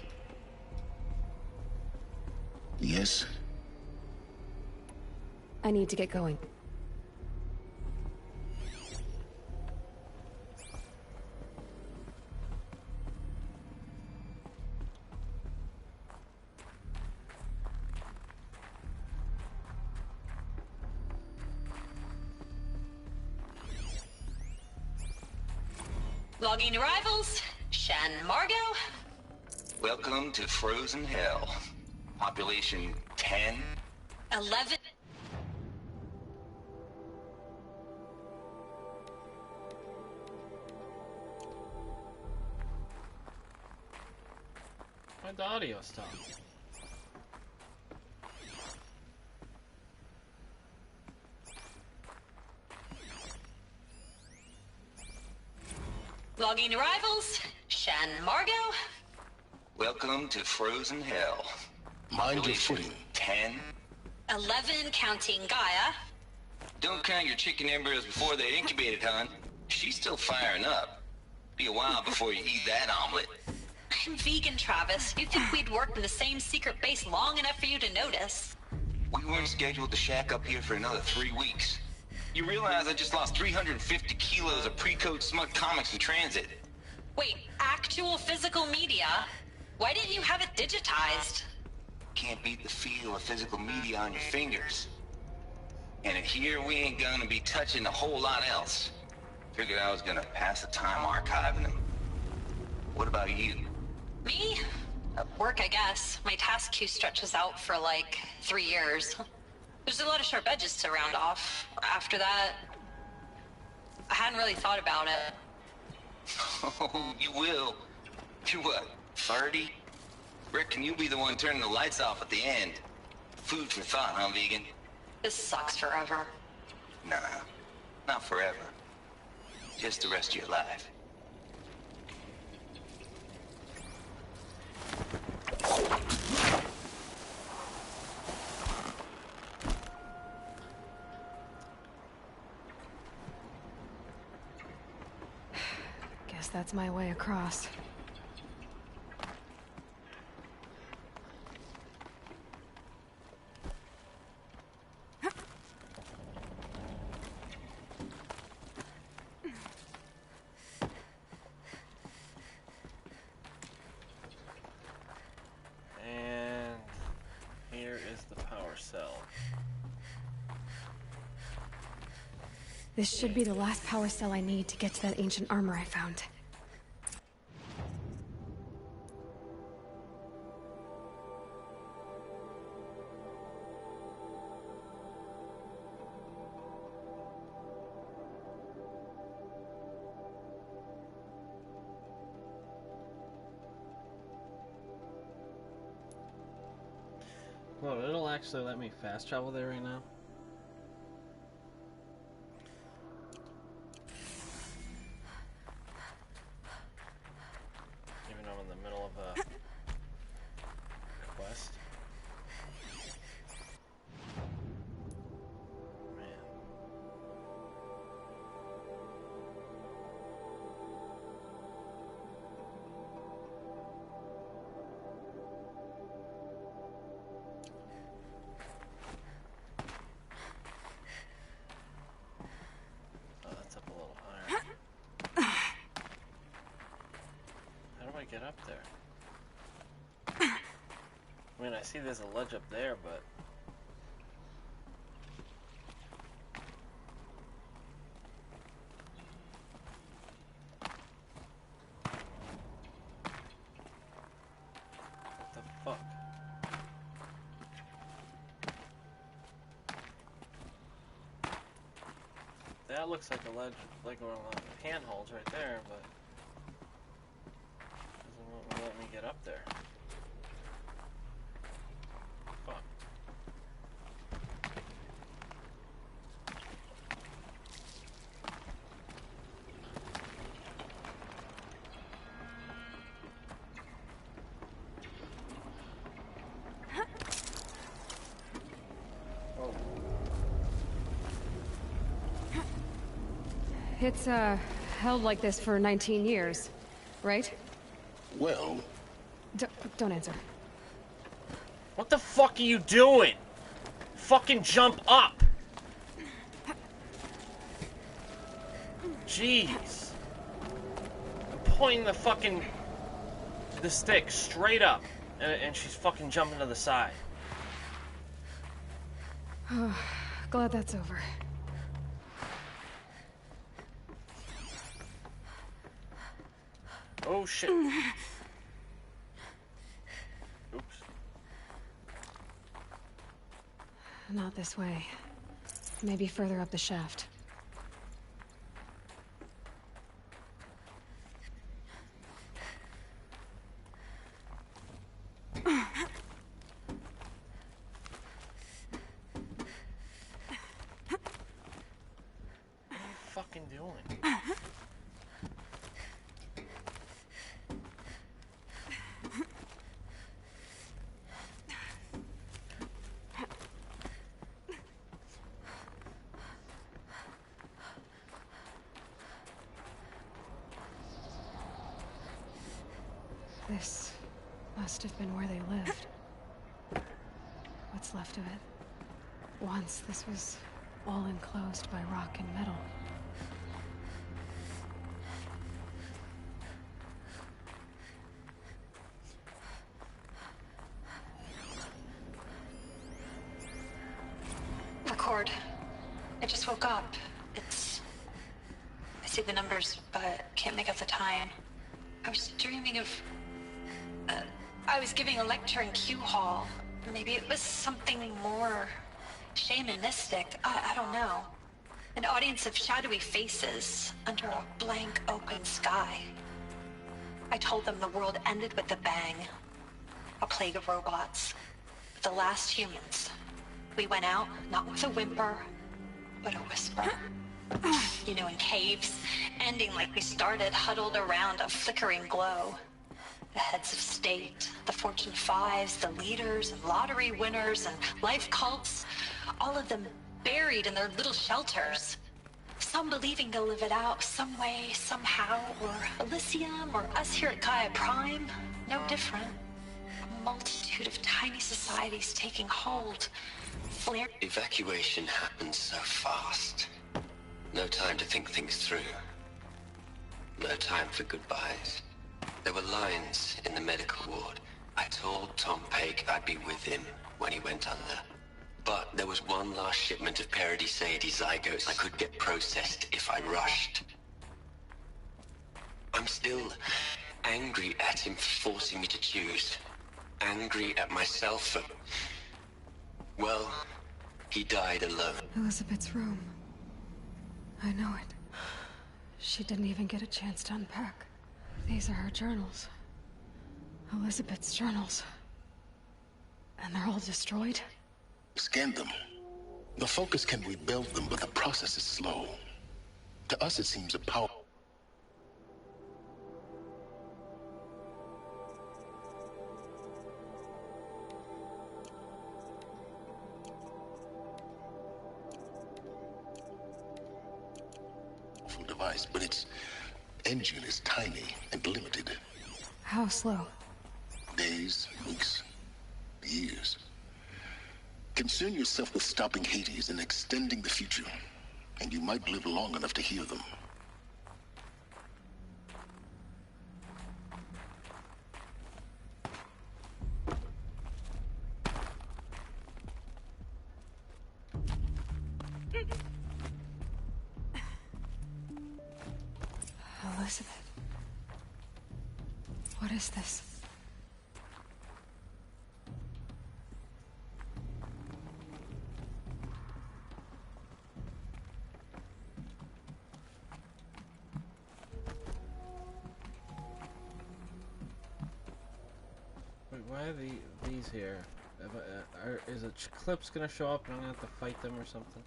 [SPEAKER 12] Yes?
[SPEAKER 3] I need to get going.
[SPEAKER 14] Logging arrivals. Shan Margot.
[SPEAKER 11] Welcome to Frozen Hell. Population 10.
[SPEAKER 14] 11.
[SPEAKER 1] Why'd the audio stop?
[SPEAKER 14] Logging arrivals. Shan Margot.
[SPEAKER 11] Welcome to Frozen Hell.
[SPEAKER 12] Mind your footing.
[SPEAKER 11] 10.
[SPEAKER 14] 11 counting Gaia.
[SPEAKER 11] Don't count your chicken embryos before they're incubated, hon. She's still firing up. Be a while before you eat that omelet.
[SPEAKER 14] I'm vegan, Travis. You'd think we'd worked in the same secret base long enough for you to notice.
[SPEAKER 11] We weren't scheduled to shack up here for another 3 weeks. You realize I just lost 350 kilos of pre-code smut comics in transit.
[SPEAKER 14] Wait, actual physical media? Why didn't you have it digitized?
[SPEAKER 11] Can't beat the feel of physical media on your fingers. And in here, we ain't gonna be touching a whole lot else. Figured I was gonna pass the time archiving them. What about you?
[SPEAKER 14] Me? Work, I guess. My task queue stretches out for like 3 years. There's a lot of sharp edges to round off. After that, I hadn't really thought about it.
[SPEAKER 11] Oh, you will. You're what, 30? Reckon you'll be the one turning the lights off at the end. Food for thought, huh, vegan?
[SPEAKER 14] This sucks forever.
[SPEAKER 11] Nah, not forever. Just the rest of your life.
[SPEAKER 3] Guess that's my way across.
[SPEAKER 1] And here is the power cell.
[SPEAKER 3] This should be the last power cell I need to get to that ancient armor I found.
[SPEAKER 1] Well, it'll actually let me fast travel there right now. Even though I'm in the middle of a quest. Man. up there? I mean, I see there's a ledge up there, but... What the fuck? That looks like a ledge, like one of the handholds right there, but... doesn't let me get up there. Fuck. Oh.
[SPEAKER 3] It's, held like this for 19 years, right?
[SPEAKER 12] Well...
[SPEAKER 3] Don't answer.
[SPEAKER 1] What the fuck are you doing? Fucking jump up! Jeez. I'm pointing the stick straight up, and she's fucking jumping to the side.
[SPEAKER 3] Glad that's over.
[SPEAKER 1] Oh shit. Oops.
[SPEAKER 3] Not this way. Maybe further up the shaft.
[SPEAKER 1] What are you fucking doing?
[SPEAKER 3] This must have been where they lived. What's left of it. Once, this was all enclosed by rock and metal.
[SPEAKER 14] Record. I just woke up. I see the numbers, but can't make out the time. I was dreaming of... I was giving a lecture in Q Hall. Maybe it was something more shamanistic. I don't know. An audience of shadowy faces under a blank open sky. I told them the world ended with a bang. A plague of robots. The last humans. We went out, not with a whimper, but a whisper. You know, in caves, ending like we started, huddled around a flickering glow. The heads of state, the Fortune 5s, the leaders, and lottery winners, and life cults, all of them buried in their little shelters. Some believing they'll live it out some way, somehow, or Elysium, or us here at Gaia Prime, no different. A multitude of tiny societies taking hold, flare...
[SPEAKER 15] Evacuation happened so fast. No time to think things through. No time for goodbyes. There were lines in the medical ward. I told Tom Pake I'd be with him when he went under. But there was one last shipment of Paradis-Sade zygotes I could get processed if I rushed. I'm still angry at him for forcing me to choose. Angry at myself for... well, he died alone.
[SPEAKER 3] Elizabeth's room. I know it. She didn't even get a chance to unpack. These are her journals. Elizabeth's journals. And they're all destroyed?
[SPEAKER 12] Scan them. The Focus can rebuild them, but the process is slow. To us, it seems a powerful device, but its engine is tiny and limited.
[SPEAKER 3] How slow?
[SPEAKER 12] Days, weeks, years. Concern yourself with stopping Hades and extending the future, and you might live long enough to hear them.
[SPEAKER 3] Elizabeth. What is this?
[SPEAKER 1] Wait, why are these here? Is a Eclipse gonna show up and I'm gonna have to fight them or something?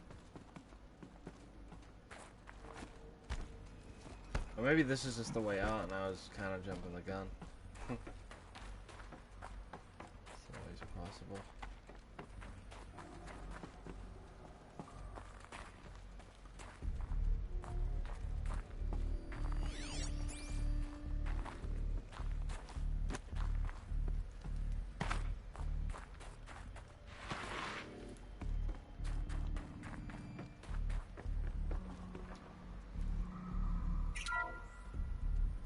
[SPEAKER 1] Or maybe this is just the way out and I was kind of jumping the gun. It's always possible.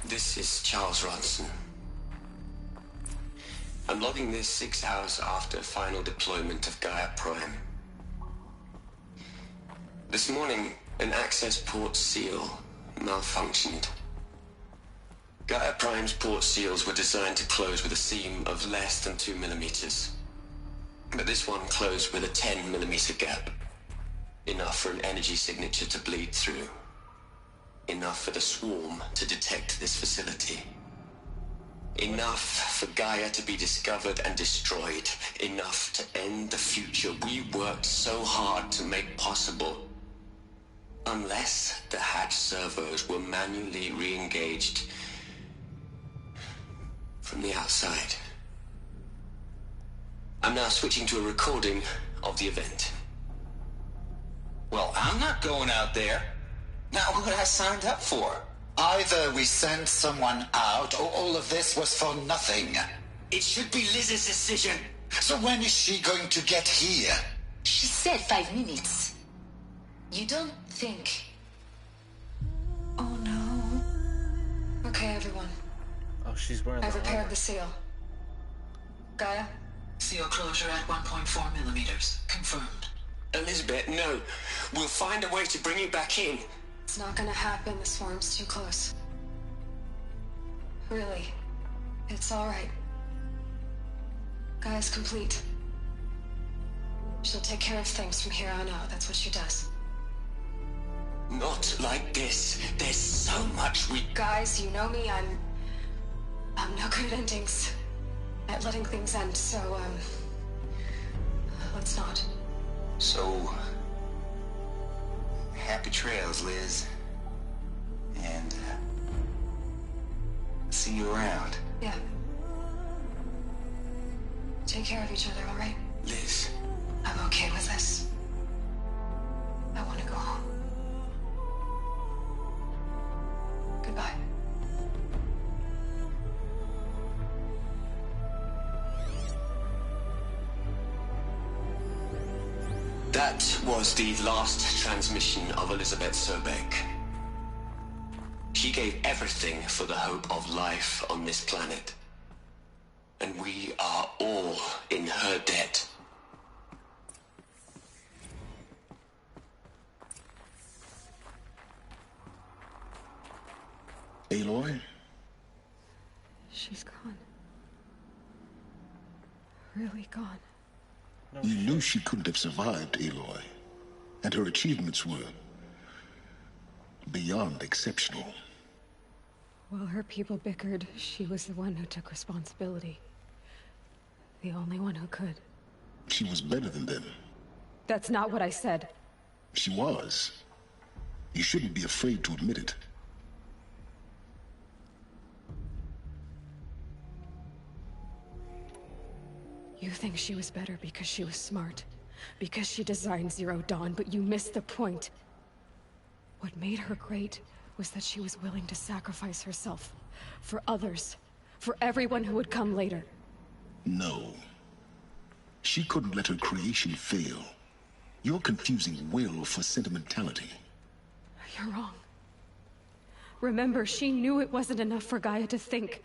[SPEAKER 15] This is Charles Ronson. I'm logging this 6 hours after final deployment of Gaia Prime. This morning, an access port seal malfunctioned. Gaia Prime's port seals were designed to close with a seam of less than 2 millimeters. But this one closed with a 10 millimeter gap. Enough for an energy signature to bleed through. Enough for the swarm to detect this facility. Enough for Gaia to be discovered and destroyed. Enough to end the future we worked so hard to make possible. Unless the hatch servos were manually re-engaged from the outside. I'm now switching to a recording of the event.
[SPEAKER 11] Well, I'm not going out there. Not what I signed up for.
[SPEAKER 16] Either we send someone out, or all of this was for nothing.
[SPEAKER 11] It should be Liz's decision.
[SPEAKER 16] So when is she going to get here?
[SPEAKER 17] She said 5 minutes. You don't think...
[SPEAKER 3] Oh no. Okay, everyone.
[SPEAKER 1] Oh, she's wearing
[SPEAKER 3] I've
[SPEAKER 1] the
[SPEAKER 3] repaired
[SPEAKER 1] armor.
[SPEAKER 3] the seal. Gaia?
[SPEAKER 18] Seal closure at 1.4 millimeters. Confirmed.
[SPEAKER 15] Elizabeth, no. We'll find a way to bring you back in.
[SPEAKER 3] It's not gonna happen. The swarm's too close. Really. It's alright. Gaia's complete. She'll take care of things from here on out. That's what she does.
[SPEAKER 15] Not like this. There's so much we...
[SPEAKER 3] Guys, you know me. I'm no good at endings. At letting things end, so, let's not.
[SPEAKER 11] So... happy trails, Liz. And, see you around.
[SPEAKER 3] Yeah. Take care of each other, alright?
[SPEAKER 15] Liz.
[SPEAKER 3] I'm okay with this. I want to go home. Goodbye.
[SPEAKER 15] That was the last transmission of Elizabeth Sobek. She gave everything for the hope of life on this planet. And we are all in her debt.
[SPEAKER 12] Aloy?
[SPEAKER 3] She's gone. Really gone.
[SPEAKER 12] You knew she couldn't have survived, Aloy. And her achievements were beyond exceptional.
[SPEAKER 3] While her people bickered, she was the one who took responsibility. The only one who could.
[SPEAKER 12] She was better than them.
[SPEAKER 3] That's not what I said.
[SPEAKER 12] She was. You shouldn't be afraid to admit it.
[SPEAKER 3] You think she was better because she was smart, because she designed Zero Dawn, but you missed the point. What made her great was that she was willing to sacrifice herself. For others. For everyone who would come later.
[SPEAKER 12] No. She couldn't let her creation fail. You're confusing will for sentimentality.
[SPEAKER 3] You're wrong. Remember, she knew it wasn't enough for Gaia to think.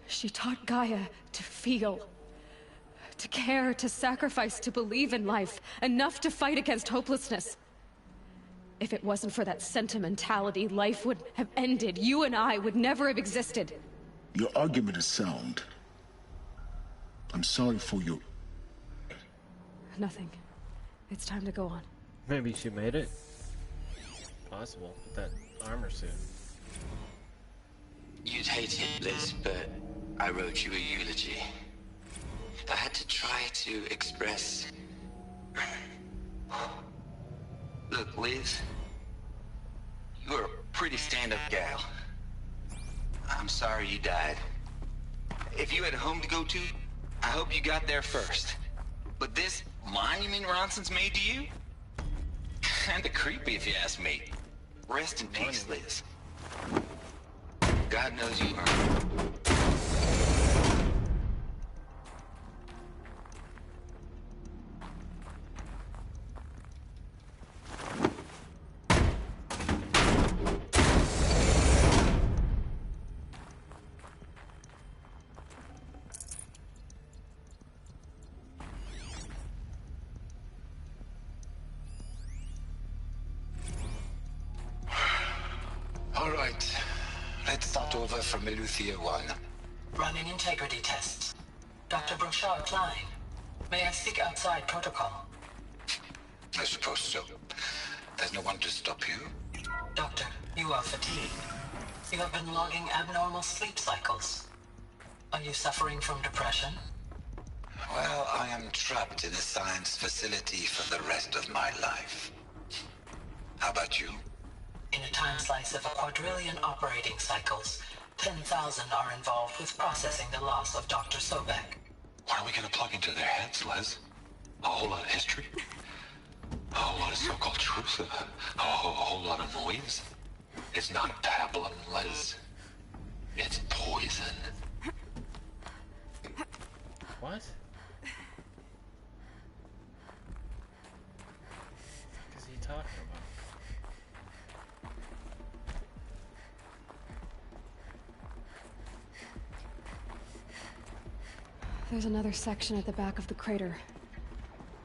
[SPEAKER 3] She taught Gaia to feel. To care, to sacrifice, to believe in life. Enough to fight against hopelessness. If it wasn't for that sentimentality, life would have ended. You and I would never have existed.
[SPEAKER 12] Your argument is sound. I'm sorry for your...
[SPEAKER 3] Nothing. It's time to go on.
[SPEAKER 1] Maybe she made it. Possible, with that armor suit.
[SPEAKER 15] You'd hate it, Liz, but I wrote you a eulogy. I had to try to express... Look, Liz, you're a pretty stand-up gal. I'm sorry you died. If you had a home to go to, I hope you got there first. But this monument Ronson's made to you? Kinda creepy if you ask me. Rest in peace, Liz. God knows you are.
[SPEAKER 16] All right. Let's start over from Eleuthia 1.
[SPEAKER 18] Running integrity tests. Dr. Brochard Klein. May I speak outside protocol?
[SPEAKER 16] I suppose so. There's no one to stop you.
[SPEAKER 18] Doctor, you are fatigued. You have been logging abnormal sleep cycles. Are you suffering from depression?
[SPEAKER 16] Well, I am trapped in a science facility for the rest of my life. How about you?
[SPEAKER 18] In a time slice of a quadrillion operating cycles, 10,000 are involved with processing the loss of Dr. Sobek.
[SPEAKER 5] What are we gonna plug into their heads, Liz? A whole lot of history? A whole lot of so-called truth? A whole lot of noise? It's not pablum, Liz. It's poison.
[SPEAKER 1] What? What is he talking about?
[SPEAKER 3] There's another section at the back of the crater.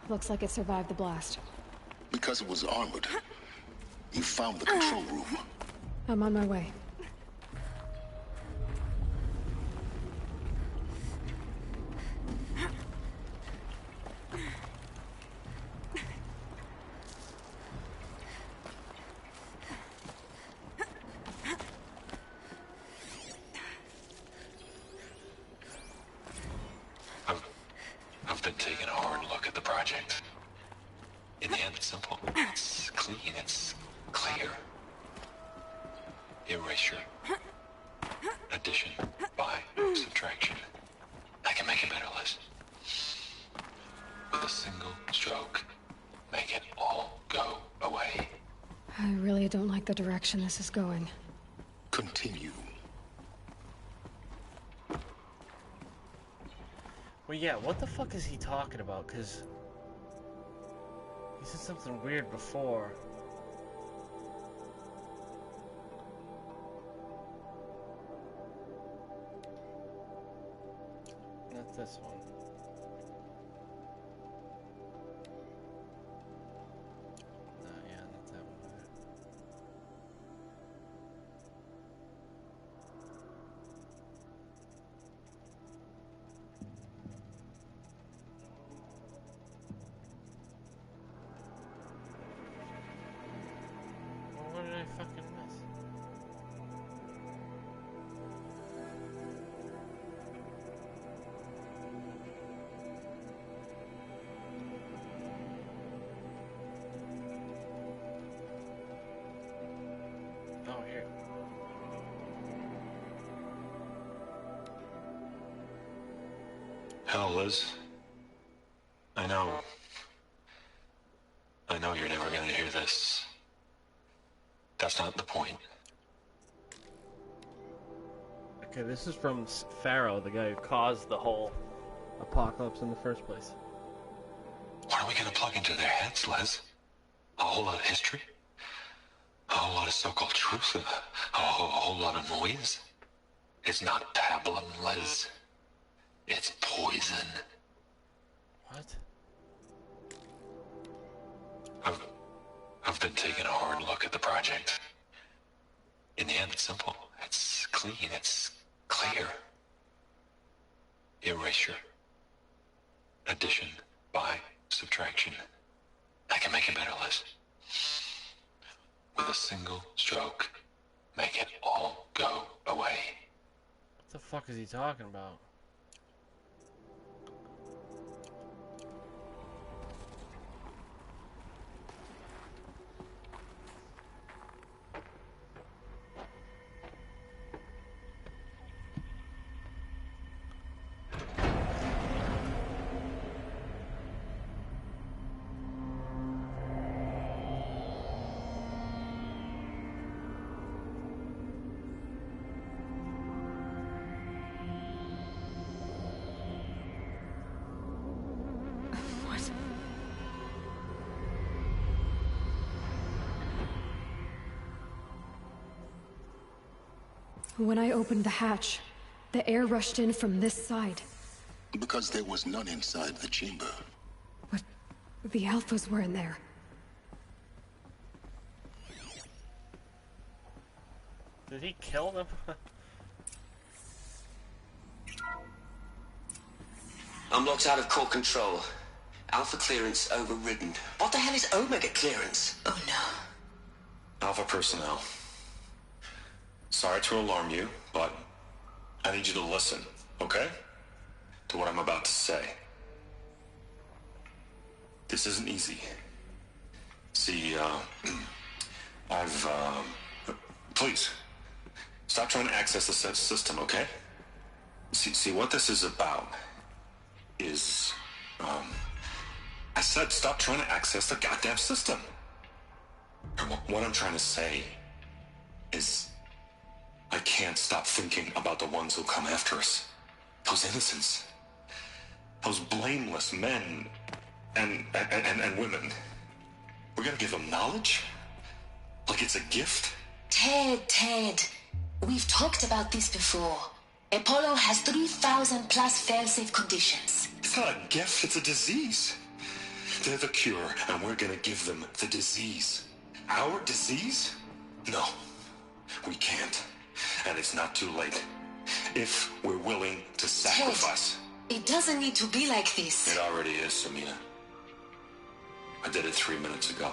[SPEAKER 3] Looks like it survived the blast.
[SPEAKER 12] Because it was armored. You found the control room.
[SPEAKER 3] I'm on my way.
[SPEAKER 5] I've been taking a hard look at the project. In the end, it's simple. It's clean. It's clear. Erasure. Addition. By. Subtraction. I can make it better, Liz. With a single stroke. Make it all go away.
[SPEAKER 3] I really don't like the direction this is going.
[SPEAKER 12] Continue.
[SPEAKER 1] Well, yeah, what the fuck is he talking about? Because he said something weird before. Not this one. No, yeah, not that one either. What did I fucking miss? Oh, here.
[SPEAKER 5] Hell, Liz. I know you're never gonna hear this. That's not the point.
[SPEAKER 1] Okay, this is from Pharaoh, the guy who caused the whole apocalypse in the first place.
[SPEAKER 5] What are we gonna plug into their heads, Liz? A whole lot of history? A whole lot of so-called truth? A whole lot of noise? It's not pablum, Liz. It's poison.
[SPEAKER 1] What?
[SPEAKER 5] I've been taking a hard look at the project. In the end, it's simple. It's clean. It's clear. Erasure. Addition by subtraction. I can make it better, Liz. With a single stroke, make it all go away.
[SPEAKER 1] What the fuck is he talking about?
[SPEAKER 3] When I opened the hatch, the air rushed in from this side.
[SPEAKER 12] Because there was none inside the chamber.
[SPEAKER 3] But the Alphas were in there.
[SPEAKER 1] Did he kill them?
[SPEAKER 15] I'm locked out of core control. Alpha clearance overridden. What the hell is Omega clearance? Oh no.
[SPEAKER 5] Alpha personnel. Sorry to alarm you, but I need you to listen, okay? To what I'm about to say. This isn't easy. See, please, stop trying to access the system, okay? See, what this is about is, I said stop trying to access the goddamn system. What I'm trying to say is, I can't stop thinking about the ones who come after us. Those innocents. Those blameless men and women. We're gonna give them knowledge? Like it's a gift?
[SPEAKER 17] Ted. We've talked about this before. Apollo has 3,000 plus fail-safe conditions.
[SPEAKER 5] It's not a gift, it's a disease. They're the cure, and we're gonna give them the disease. Our disease? No, we can't. And it's not too late. If we're willing to sacrifice.
[SPEAKER 17] Ted, it doesn't need to be like this.
[SPEAKER 5] It already is, Samina. I did it 3 minutes ago.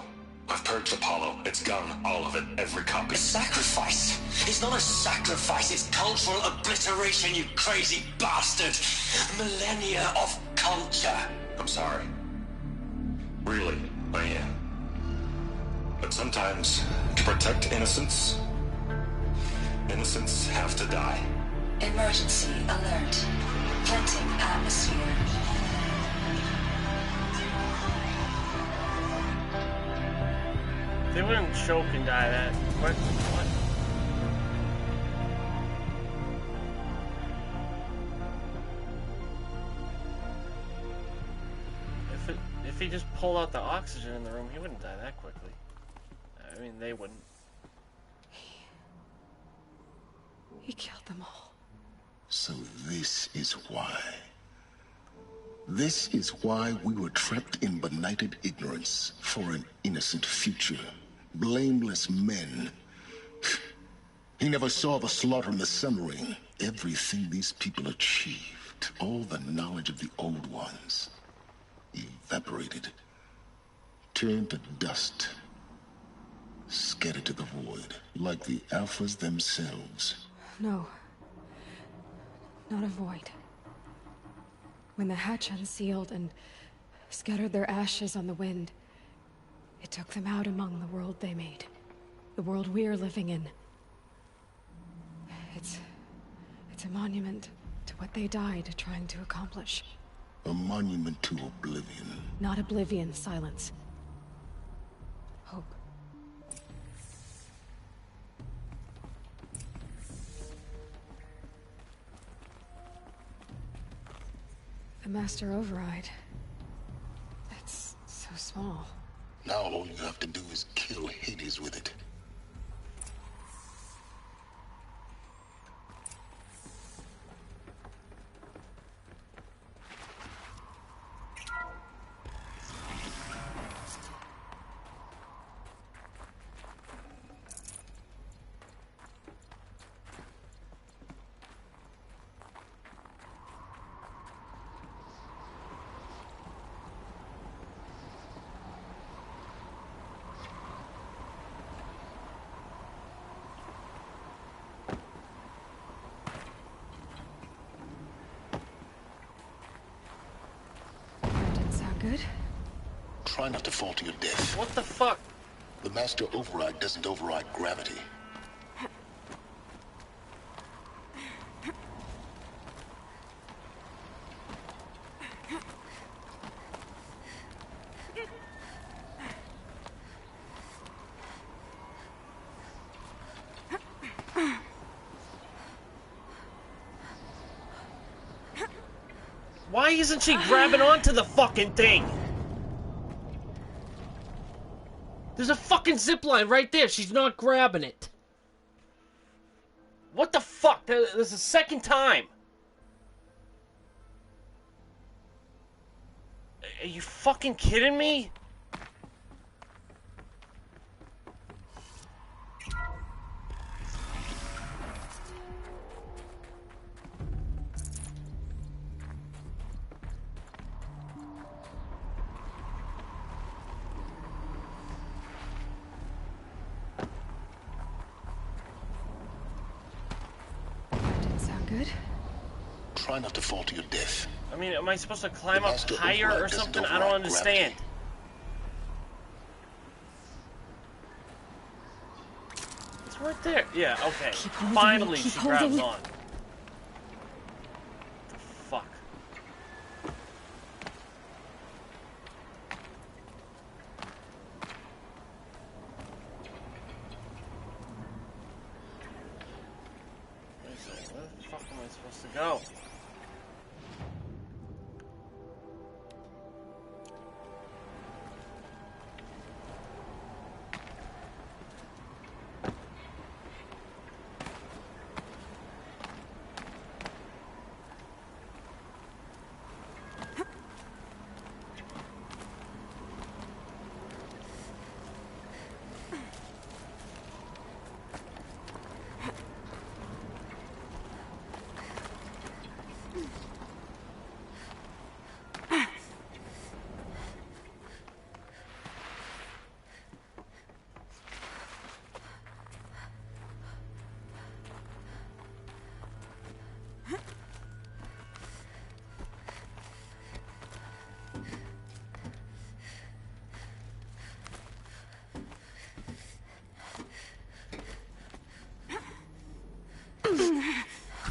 [SPEAKER 5] I've purged Apollo. It's gone, all of it, every copy.
[SPEAKER 15] A sacrifice? It's not a sacrifice, it's cultural obliteration, you crazy bastard! Millennia of culture!
[SPEAKER 5] I'm sorry. Really, I am. But sometimes, to protect innocence, innocents have to die.
[SPEAKER 17] Emergency alert. Venting atmosphere.
[SPEAKER 1] They wouldn't choke and die that quick. What? If he just pulled out the oxygen in the room, he wouldn't die that quickly. I mean, they wouldn't.
[SPEAKER 3] He killed them all.
[SPEAKER 12] So this is why. This is why we were trapped in benighted ignorance for an innocent future. Blameless men. He never saw the slaughter in the Sun Ring. Everything these people achieved, all the knowledge of the old ones, evaporated, turned to dust, scattered to the void, like the Alphas themselves.
[SPEAKER 3] No. Not a void. When the hatch unsealed and scattered their ashes on the wind, it took them out among the world they made. The world we're living in. It's a monument to what they died trying to accomplish.
[SPEAKER 12] A monument to oblivion.
[SPEAKER 3] Not oblivion, Silence. Hope. The Master Override. It's so small.
[SPEAKER 12] Now all you have to do is kill Hades with it. Try not to fall to your death.
[SPEAKER 1] What the fuck?
[SPEAKER 12] The master override doesn't override gravity.
[SPEAKER 1] Why isn't she grabbing onto the fucking thing? There's a fucking zip line right there. She's not grabbing it. What the fuck? There's a second time. Are you fucking kidding me?
[SPEAKER 3] Good.
[SPEAKER 12] Try not to fall to your death.
[SPEAKER 1] I mean, am I supposed to climb up higher or something? I don't understand. It's right there. Yeah, okay. Finally, she grabs on. The fuck? Where the fuck am I supposed to go?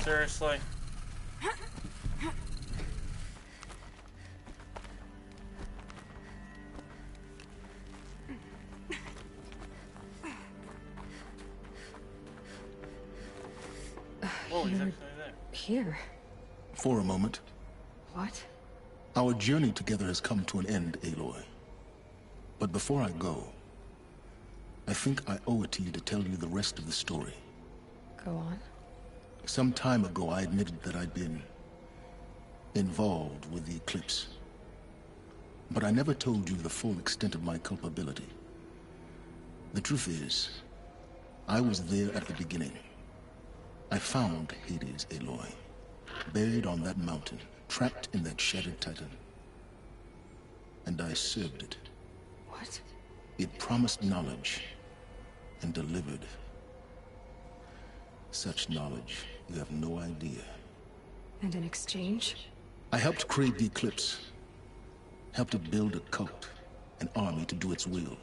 [SPEAKER 1] Seriously? Oh, he's actually there.
[SPEAKER 3] Here.
[SPEAKER 12] For a moment.
[SPEAKER 3] What?
[SPEAKER 12] Our journey together has come to an end, Aloy. But before I go, I think I owe it to you to tell you the rest of the story.
[SPEAKER 3] Go on.
[SPEAKER 12] Some time ago, I admitted that I'd been involved with the eclipse. But I never told you the full extent of my culpability. The truth is, I was there at the beginning. I found Hades, Aloy, buried on that mountain, trapped in that shattered titan. And I served it.
[SPEAKER 3] What?
[SPEAKER 12] It promised knowledge and delivered. Such knowledge, you have no idea.
[SPEAKER 3] And in exchange?
[SPEAKER 12] I helped create the Eclipse. Helped it build a cult, an army to do its will.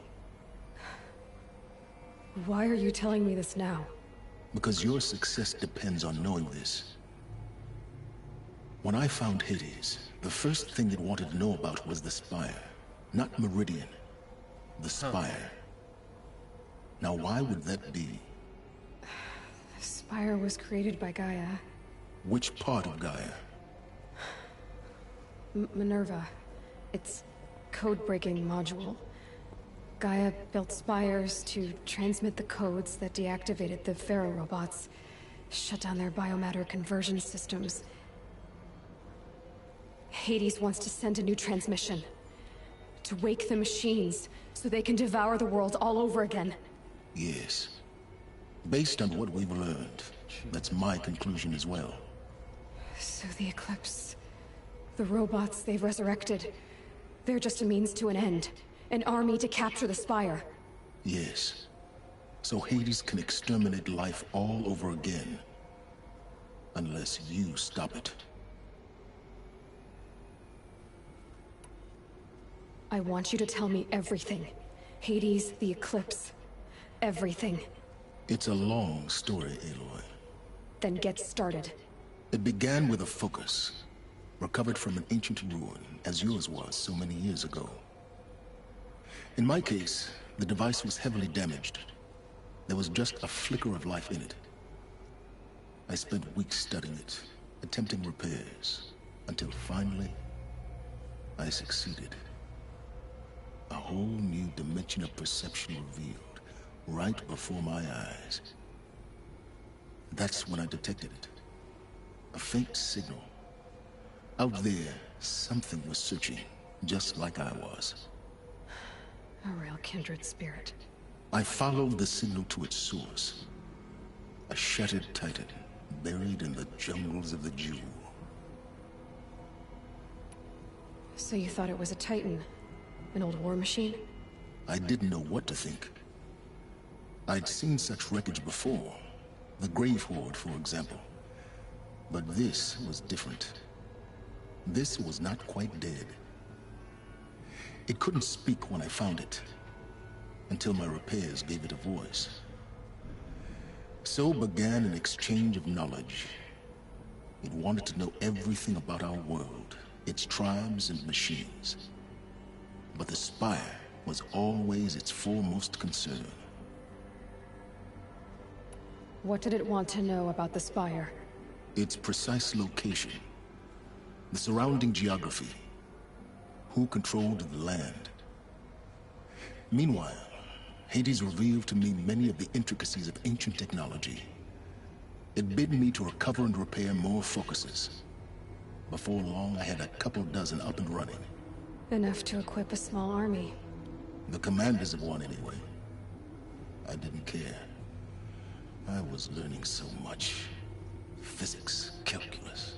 [SPEAKER 3] Why are you telling me this now?
[SPEAKER 12] Because your success depends on knowing this. When I found Hades, the first thing it wanted to know about was the Spire. Not Meridian. The Spire. Now why would that be?
[SPEAKER 3] The Spire was created by Gaia.
[SPEAKER 12] Which part of Gaia?
[SPEAKER 3] Minerva. Its code-breaking module. Gaia built spires to transmit the codes that deactivated the Pharaoh robots, shut down their biomatter conversion systems. Hades wants to send a new transmission. To wake the machines, so they can devour the world all over again.
[SPEAKER 12] Yes. Based on what we've learned, that's my conclusion as well.
[SPEAKER 3] So the Eclipse... the robots they've resurrected... they're just a means to an end. An army to capture the Spire.
[SPEAKER 12] Yes. So Hades can exterminate life all over again. Unless you stop it.
[SPEAKER 3] I want you to tell me everything. Hades, the Eclipse, everything.
[SPEAKER 12] It's a long story, Aloy.
[SPEAKER 3] Then get started.
[SPEAKER 12] It began with a focus, recovered from an ancient ruin, as yours was so many years ago. In my case, the device was heavily damaged. There was just a flicker of life in it. I spent weeks studying it, attempting repairs, until finally, I succeeded. A whole new dimension of perception revealed, right before my eyes. That's when I detected it. A faint signal. Out there, something was searching, just like I was.
[SPEAKER 3] A real kindred spirit.
[SPEAKER 12] I followed the signal to its source. A shattered titan, buried in the jungles of the Jewel.
[SPEAKER 3] So you thought it was a titan? An old war machine?
[SPEAKER 12] I didn't know what to think. I'd seen such wreckage before. The Grave Horde, for example. But this was different. This was not quite dead. It couldn't speak when I found it, until my repairs gave it a voice. So began an exchange of knowledge. It wanted to know everything about our world, its tribes and machines. But the Spire was always its foremost concern.
[SPEAKER 3] What did it want to know about the Spire?
[SPEAKER 12] Its precise location, the surrounding geography, who controlled the land. Meanwhile, Hades revealed to me many of the intricacies of ancient technology. It bid me to recover and repair more focuses. Before long, I had a couple dozen up and running.
[SPEAKER 3] Enough to equip a small army.
[SPEAKER 12] The commanders of one, anyway. I didn't care. I was learning so much. Physics, calculus.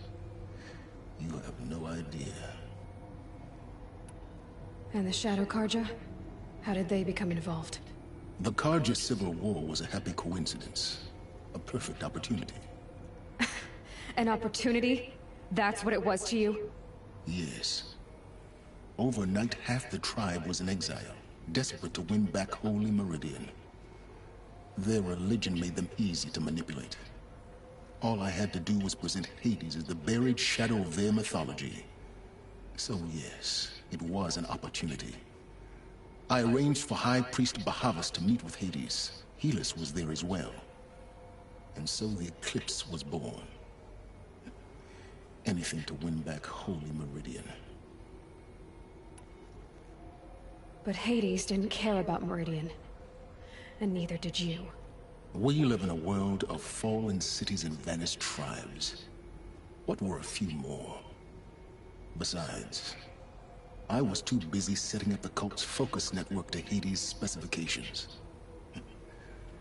[SPEAKER 12] You have no idea.
[SPEAKER 3] And the Shadow Karja? How did they become involved?
[SPEAKER 12] The Karja Civil War was a happy coincidence. A perfect opportunity.
[SPEAKER 3] An opportunity? That's what it was to you?
[SPEAKER 12] Yes. Overnight, half the tribe was in exile, desperate to win back Holy Meridian. Their religion made them easy to manipulate. All I had to do was present Hades as the buried shadow of their mythology. So yes, it was an opportunity. I arranged for High Priest Bahavas to meet with Hades. Helis was there as well. And so the Eclipse was born. Anything to win back Holy Meridian.
[SPEAKER 3] But Hades didn't care about Meridian. And neither did you.
[SPEAKER 12] We live in a world of fallen cities and vanished tribes. What were a few more? Besides, I was too busy setting up the cult's focus network to Hades' specifications.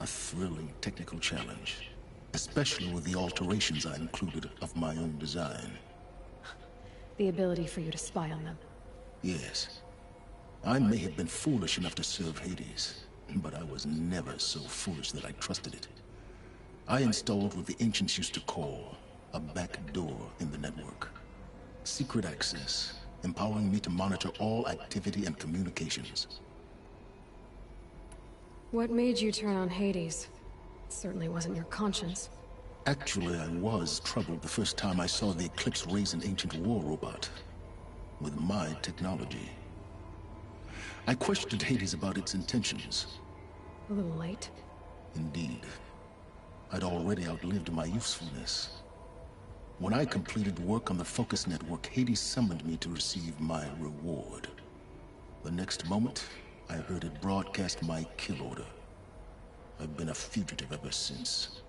[SPEAKER 12] A thrilling technical challenge, especially with the alterations I included of my own design.
[SPEAKER 3] The ability for you to spy on them.
[SPEAKER 12] Yes. I may have been foolish enough to serve Hades, but I was never so foolish that I trusted it. I installed what the ancients used to call a back door in the network. Secret access, empowering me to monitor all activity and communications.
[SPEAKER 3] What made you turn on Hades? It certainly wasn't your conscience.
[SPEAKER 12] Actually, I was troubled the first time I saw the Eclipse raise an ancient war robot. With my technology. I questioned Hades about its intentions.
[SPEAKER 3] A little late.
[SPEAKER 12] Indeed. I'd already outlived my usefulness. When I completed work on the Focus Network, Hades summoned me to receive my reward. The next moment, I heard it broadcast my kill order. I've been a fugitive ever since.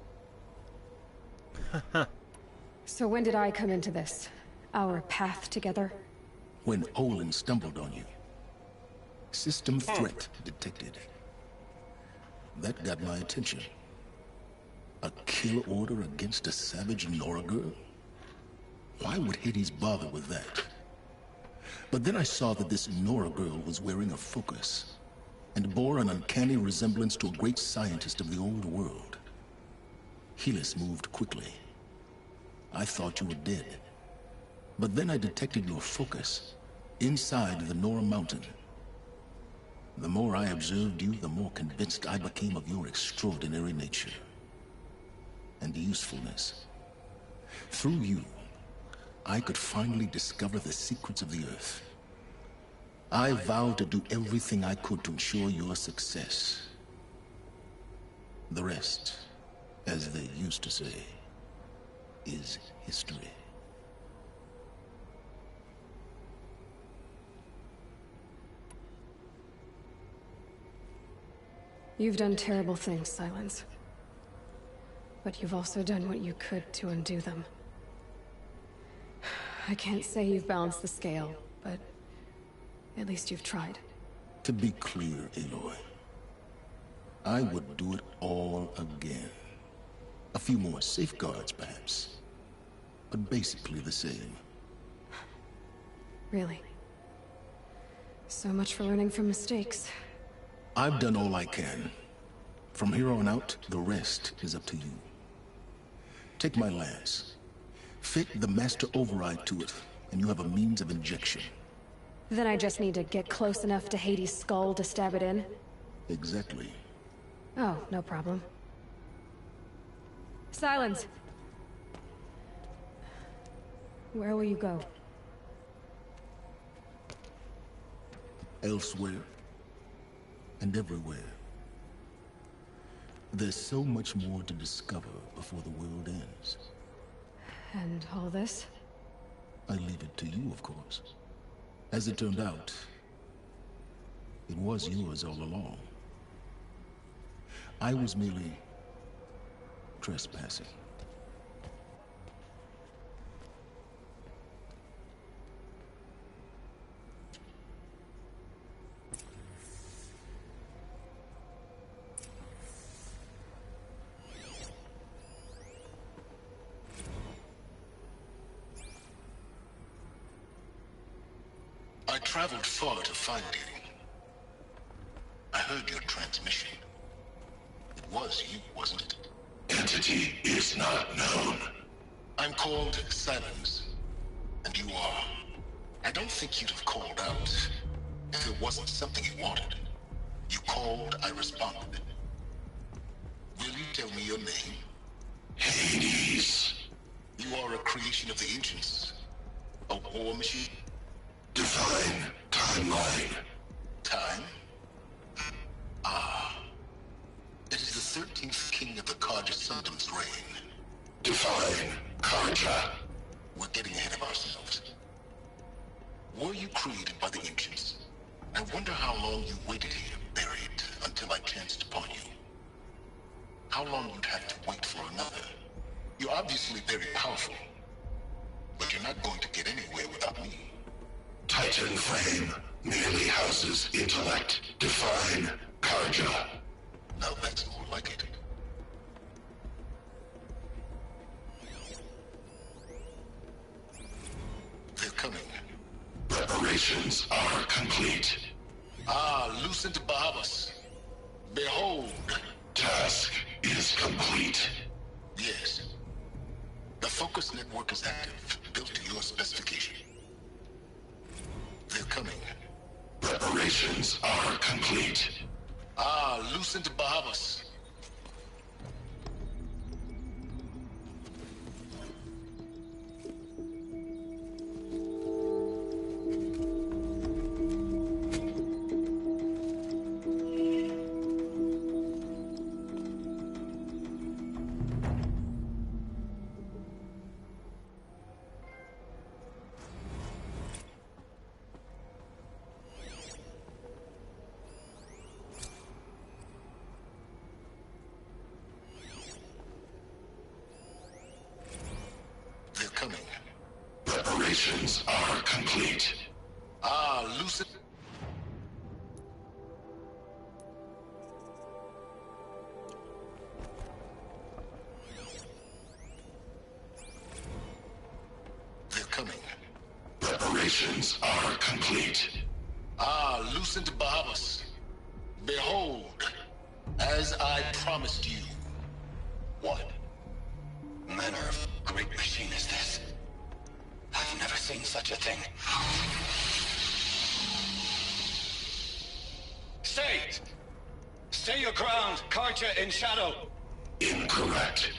[SPEAKER 3] So when did I come into this? Our path together?
[SPEAKER 12] When Olin stumbled on you. System threat detected. That got my attention. A kill order against a savage Nora girl? Why would Hades bother with that? But then I saw that this Nora girl was wearing a focus, and bore an uncanny resemblance to a great scientist of the old world. Helis moved quickly. I thought you were dead. But then I detected your focus inside the Nora mountain, The more I observed you, the more convinced I became of your extraordinary nature and usefulness. Through you, I could finally discover the secrets of the Earth. I vowed to do everything I could to ensure your success. The rest, as they used to say, is history.
[SPEAKER 3] You've done terrible things, Silence. But you've also done what you could to undo them. I can't say you've balanced the scale, but at least you've tried.
[SPEAKER 12] To be clear, Aloy, I would do it all again. A few more safeguards, perhaps, but basically the same.
[SPEAKER 3] Really? So much for learning from mistakes.
[SPEAKER 12] I've done all I can. From here on out, the rest is up to you. Take my lance. Fit the master override to it, and you have a means of injection.
[SPEAKER 3] Then I just need to get close enough to Hades' skull to stab it in?
[SPEAKER 12] Exactly.
[SPEAKER 3] Oh, no problem. Silence! Where will you go?
[SPEAKER 12] Elsewhere. And everywhere. There's so much more to discover before the world ends.
[SPEAKER 3] And all this?
[SPEAKER 12] I leave it to you, of course. As it turned out, it was yours all along. I was merely trespassing. I traveled far to find you. I heard your transmission. It was you, wasn't it? Entity is not known. I'm called Silence, and you are. I don't think you'd have called out if it wasn't something you wanted. You called, I responded. Will you tell me your name? Hades. You are a creation of the ancients. A war machine? Divine timeline. Time? Ah. It is the 13th king of the Karja Sundam's reign. Divine Karja. We're getting ahead of ourselves. Were you created by the ancients? I wonder how long you waited here, buried, until I chanced upon you. How long you'd have to wait for another. You're obviously very powerful, but you're not going to get anywhere without me. Titan Flame merely houses intellect. Define Karja. Now that's more like it. They're coming. Preparations are complete. Ah, Lucent Bahavas. Behold. Task is complete. Yes. The focus network is active, built to your specification. They're coming. Preparations are complete. Ah, Lucent Bahavas. Preparations are complete. Ah, Lucid. They're coming. Preparations are complete. Ah, Lucent Bahavas. Behold, as I promised you. What manner of great machine is this? I've never seen such a thing.
[SPEAKER 16] Stay! Stay your ground, Carja in shadow!
[SPEAKER 5] Incorrect.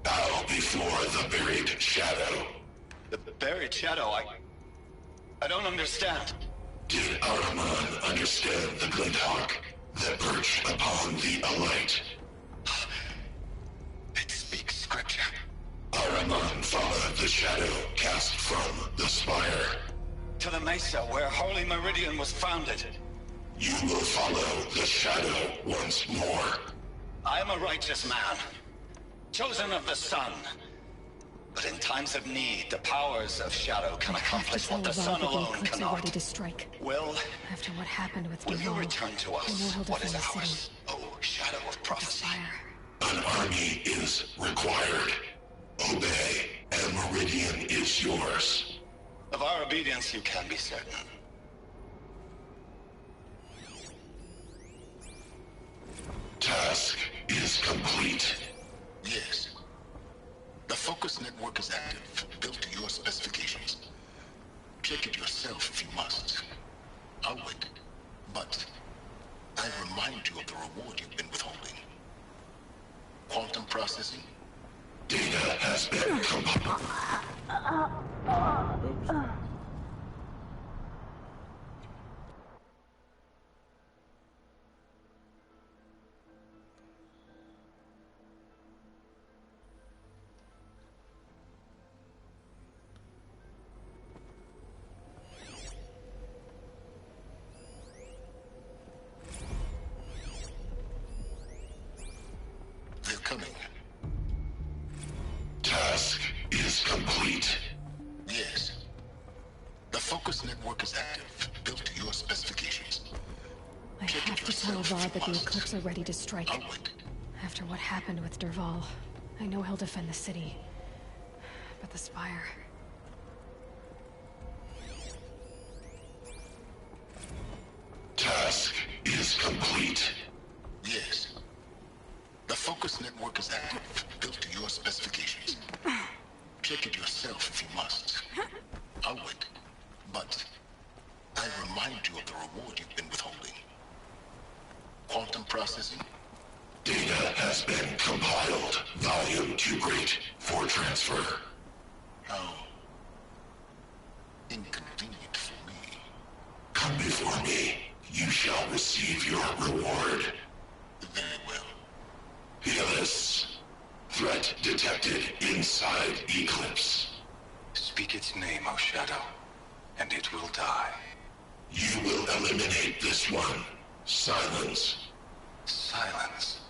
[SPEAKER 5] Bow before the buried shadow.
[SPEAKER 16] The buried shadow? I don't understand.
[SPEAKER 5] Did Ahriman understand the Glinthawk that perched upon the Alight?
[SPEAKER 16] It speaks scripture.
[SPEAKER 5] Ahriman followed the shadow cast from the spire.
[SPEAKER 16] To the mesa where Holy Meridian was founded.
[SPEAKER 5] You will follow the shadow once more.
[SPEAKER 16] I am a righteous man, chosen of the sun. But in times of need, the powers of shadow can accomplish what the sun alone cannot.
[SPEAKER 3] Ready to strike.
[SPEAKER 16] Will
[SPEAKER 3] After what happened with
[SPEAKER 16] you
[SPEAKER 3] Dervahl,
[SPEAKER 16] return to us
[SPEAKER 3] I know he'll
[SPEAKER 16] what is
[SPEAKER 3] defend the
[SPEAKER 16] ours?
[SPEAKER 3] city.
[SPEAKER 16] Oh, shadow of prophecy.
[SPEAKER 5] An army is required. Obey, and Meridian is yours.
[SPEAKER 16] Of our obedience you can be certain.
[SPEAKER 5] Task is complete.
[SPEAKER 12] Yes. The focus network is active, built to your specifications. Check it yourself if you must. I'll wait. But I remind you of the reward you've been withholding. Quantum processing?
[SPEAKER 5] Data has been compiled.
[SPEAKER 12] They're coming.
[SPEAKER 5] Task is complete.
[SPEAKER 12] Yes. The focus network is active, built to your specifications.
[SPEAKER 3] I have to tell Avad that the Eclipse are ready to strike.
[SPEAKER 12] I'll wait.
[SPEAKER 3] After what happened with Dervahl, I know he'll defend the city. But the Spire...
[SPEAKER 5] Task is complete.
[SPEAKER 12] Yes. The focus network is active, built to your specifications. Check it yourself if you must. I'll wait. But I remind you of the reward you've been withholding. Quantum processing?
[SPEAKER 5] Data has been compiled. Volume too great for transfer.
[SPEAKER 12] How inconvenient for me.
[SPEAKER 5] Come before me. You shall receive your reward.
[SPEAKER 12] Very well.
[SPEAKER 5] Helis. Threat detected inside Eclipse.
[SPEAKER 16] Speak its name, O Shadow, and it will die.
[SPEAKER 5] You will eliminate this one. Silence.
[SPEAKER 16] Silence.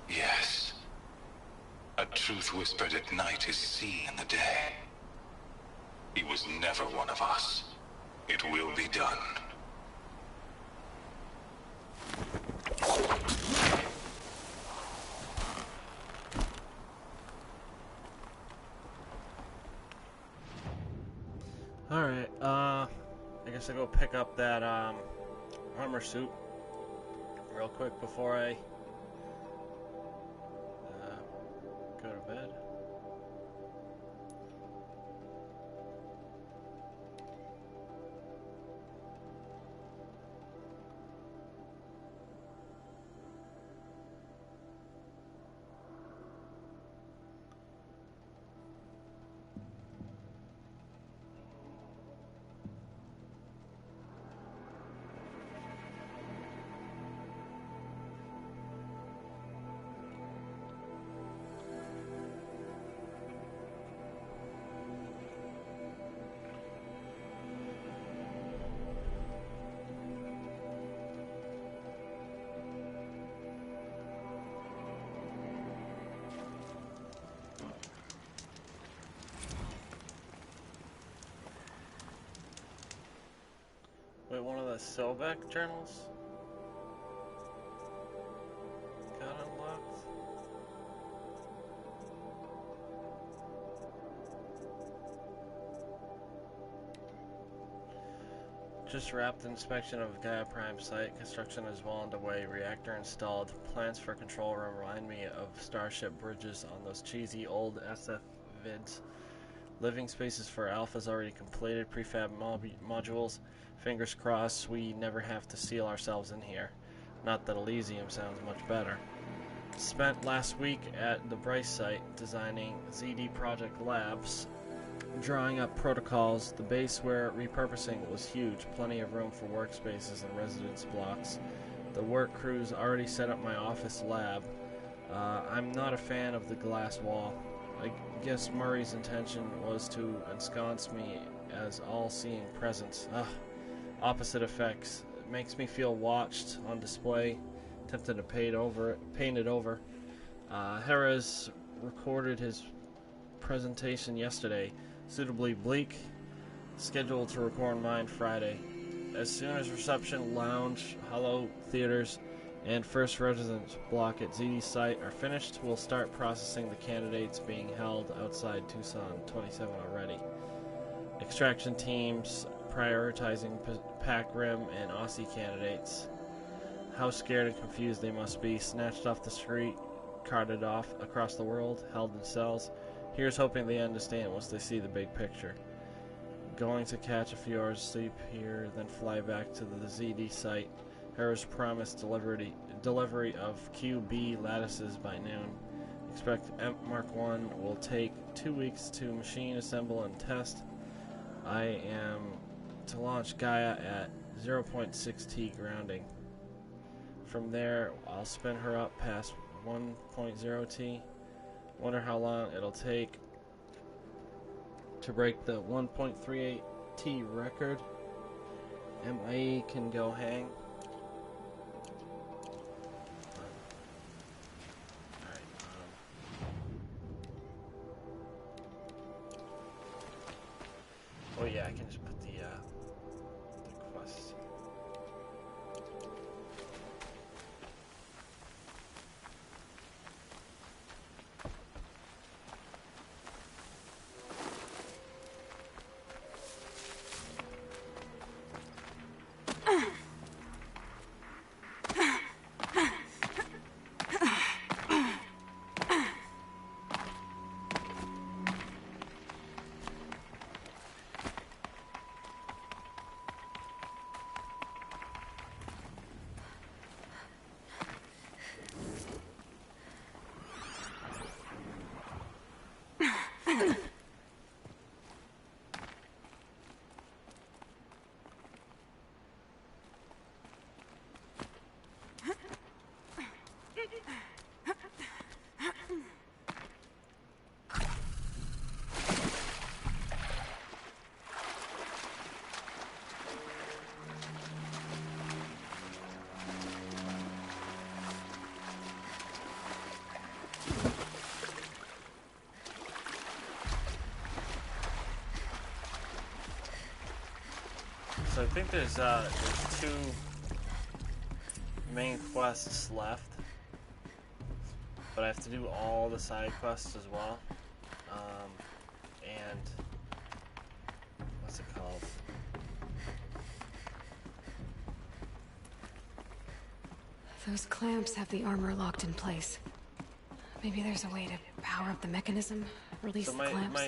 [SPEAKER 16] Yes. A truth whispered at night is seen in the day. He was never one of us. It will be done.
[SPEAKER 1] Alright, I guess I'll go pick up that, armor suit real quick before I, go to bed. Wait, one of the Sobek journals got unlocked? Just wrapped inspection of Gaia Prime site. Construction is well underway. Reactor installed. Plans for control room remind me of Starship bridges on those cheesy old SF vids. Living spaces for Alpha's already completed. Prefab modules. Fingers crossed we never have to seal ourselves in here. Not that Elysium sounds much better. Spent last week at the Bryce site designing ZD Project Labs, drawing up protocols. The base we're repurposing was huge, plenty of room for workspaces and residence blocks. The work crews already set up my office lab. I'm not a fan of the glass wall. I guess Murray's intention was to ensconce me as all-seeing presence. Ugh, opposite effects. It makes me feel watched on display. Tempted to paint it over. Harris recorded his presentation yesterday. Suitably bleak. Scheduled to record mine Friday. As soon as reception, lounge, hollow theaters, and first residence block at ZD site are finished, we'll start processing the candidates being held outside Tucson 27 already. Extraction teams prioritizing Pac Rim and Aussie candidates. How scared and confused they must be. Snatched off the street, carted off across the world, held in cells. Here's hoping they understand once they see the big picture. Going to catch a few hours sleep here, then fly back to the ZD site. Harris promised delivery of QB lattices by noon. Expect Mark 1 will take 2 weeks to machine, assemble, and test. I am to launch GAIA at 0.6T grounding. From there, I'll spin her up past 1.0T. Wonder how long it'll take to break the 1.38T record. MIE can go hang. Oh yeah, I can just put the quest. So I think there's 2 main quests left, but I have to do all the side quests as well. And what's it called?
[SPEAKER 3] Those clamps have the armor locked in place. Maybe there's a way to power up the mechanism, release the clamps.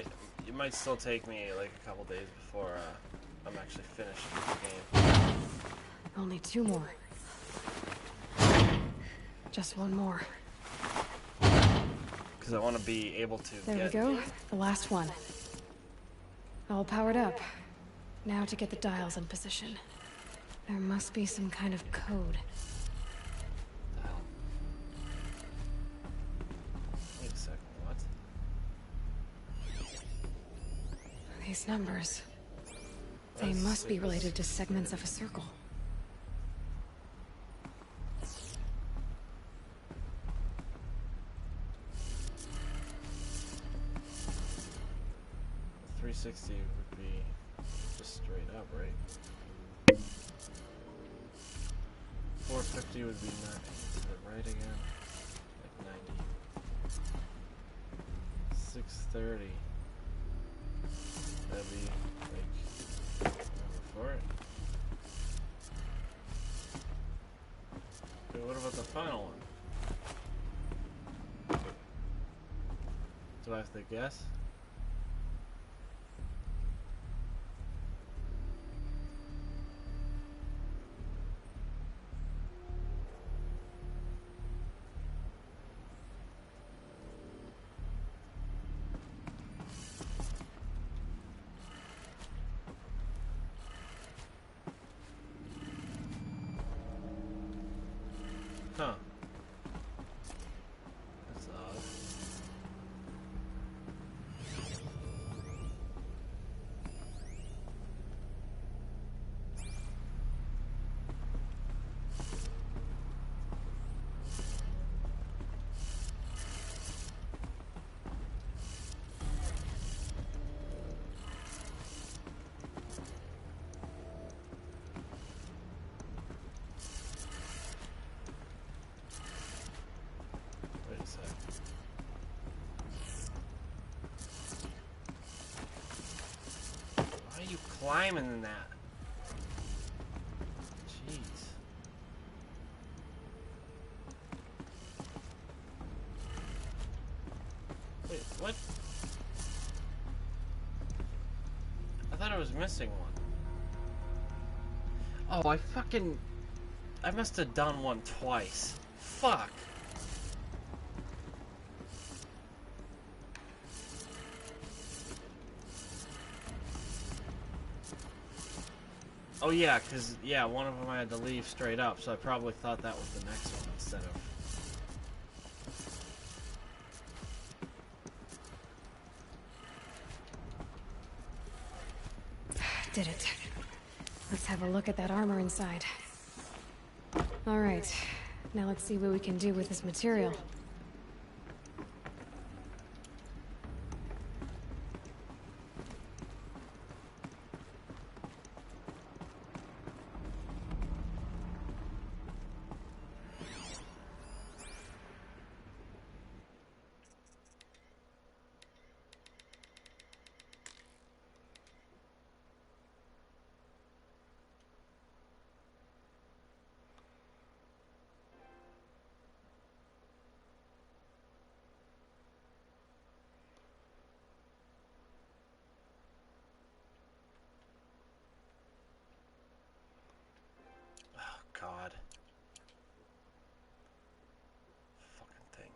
[SPEAKER 1] It might still take me like a couple days before I'm actually finished with the game.
[SPEAKER 3] Only 2 more. Just 1 more.
[SPEAKER 1] Because I want to be able to
[SPEAKER 3] There we go. The last one. All powered up. Now to get the dials in position. There must be some kind of code.
[SPEAKER 1] Wait a second, what?
[SPEAKER 3] These numbers. They must be related to segments of a circle.
[SPEAKER 1] .360 would be just straight up, right? 450 would be 90. Is it right again? Like 90. 630. That'd be like for it. Okay, what about the final one? Do I have to guess? climbing in that. Jeez. Wait, what? I thought I was missing one. Oh, I must have done one twice. Fuck. Oh yeah, cause yeah, one of them I had to leave straight up, so I probably thought that was the next one instead of.
[SPEAKER 3] Did it. Let's have a look at that armor inside. Alright, now let's see what we can do with this material. God. Fucking thing.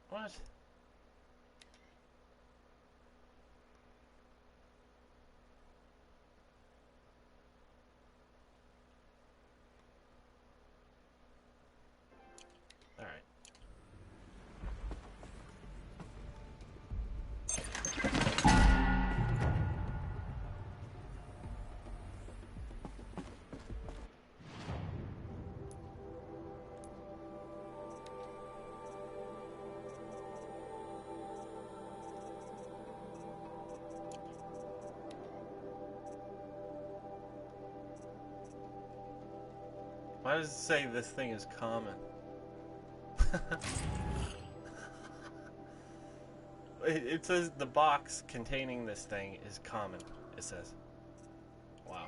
[SPEAKER 3] What? All right. Why does it say this thing is common? It says the box containing this thing is common, it says. Wow.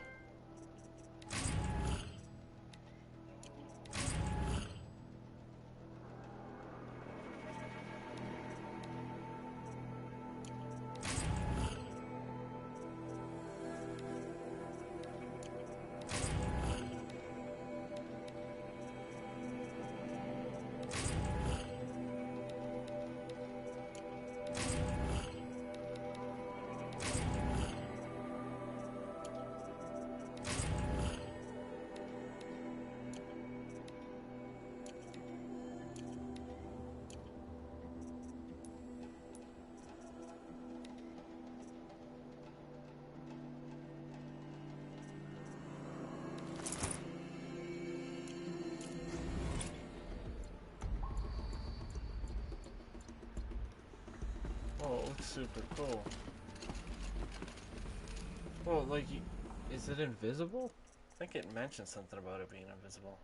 [SPEAKER 3] Oh, it looks super cool. Well, like, is it invisible? I think it mentioned something about it being invisible.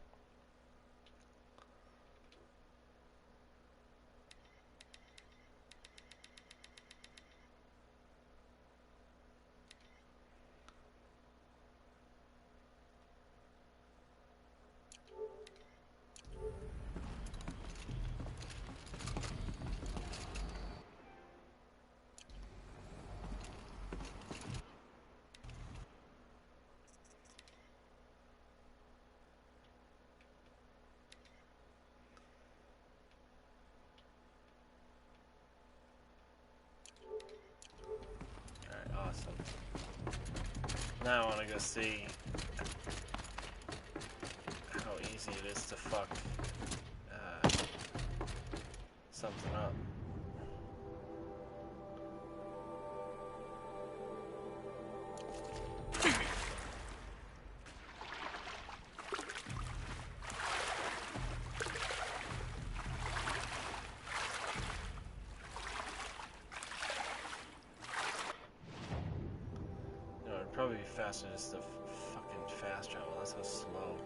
[SPEAKER 3] Awesome. Now I want to go see how easy it is to fuck something up.
[SPEAKER 1] faster, just the fucking fast travel. That's how slow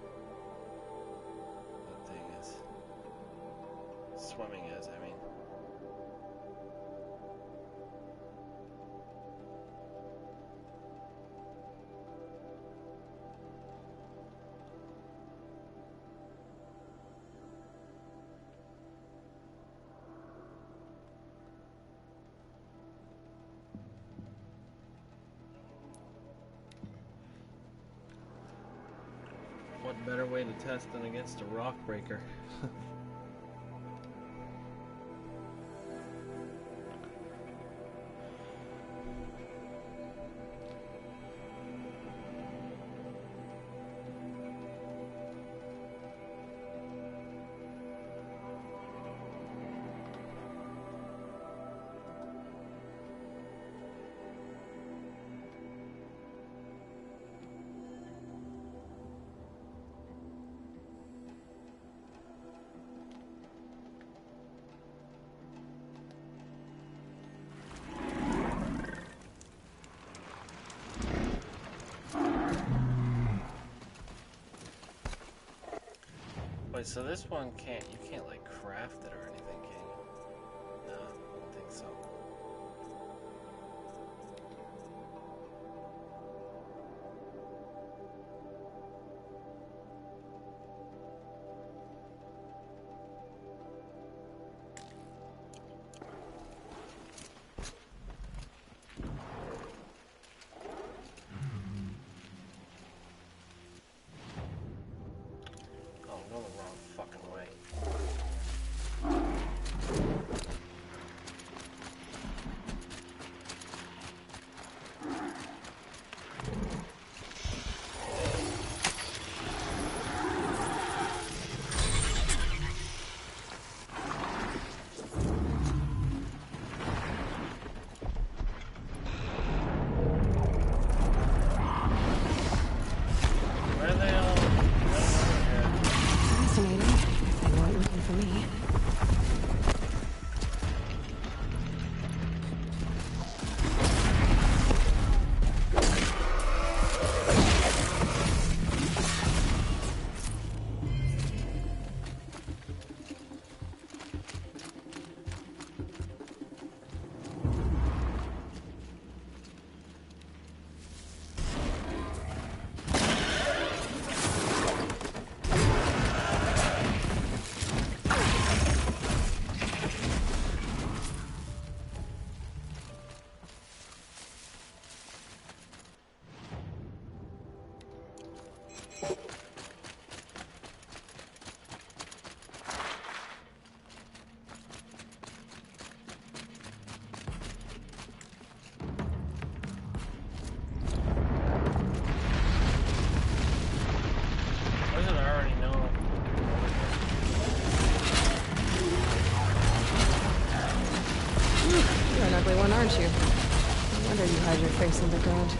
[SPEAKER 1] that thing is. Swimming is, I mean. What better way to test than against a rock breaker? Wait, so this one you can't like craft it or anything, can you? No, I don't think so.
[SPEAKER 3] Aren't you? No wonder you hide your face in the ground.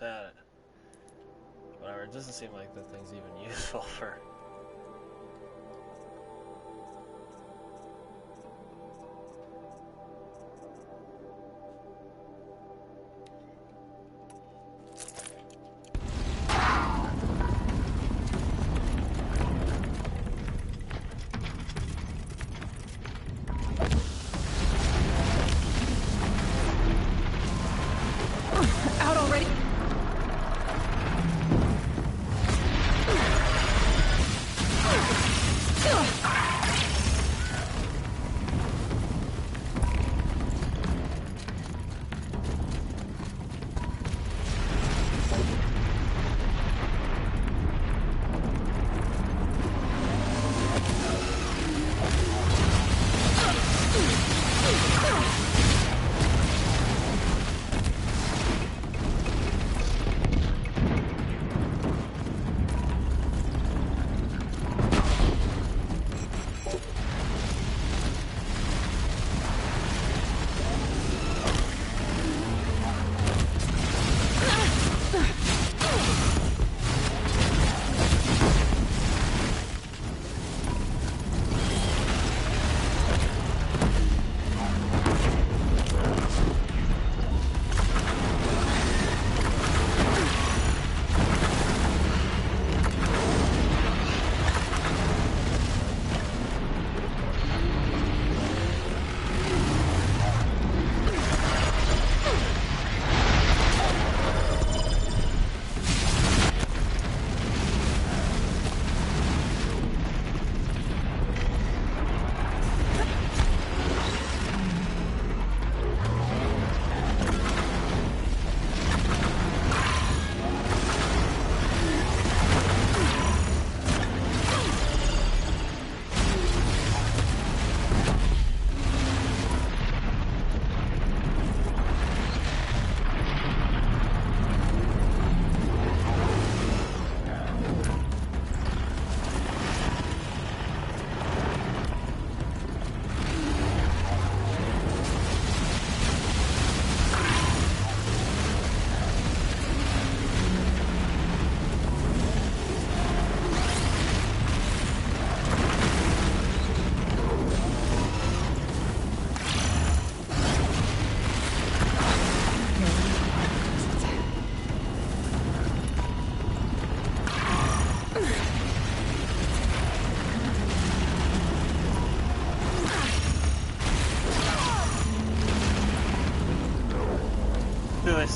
[SPEAKER 1] At it. Whatever, it doesn't seem like the thing's even useful for...
[SPEAKER 3] Out already?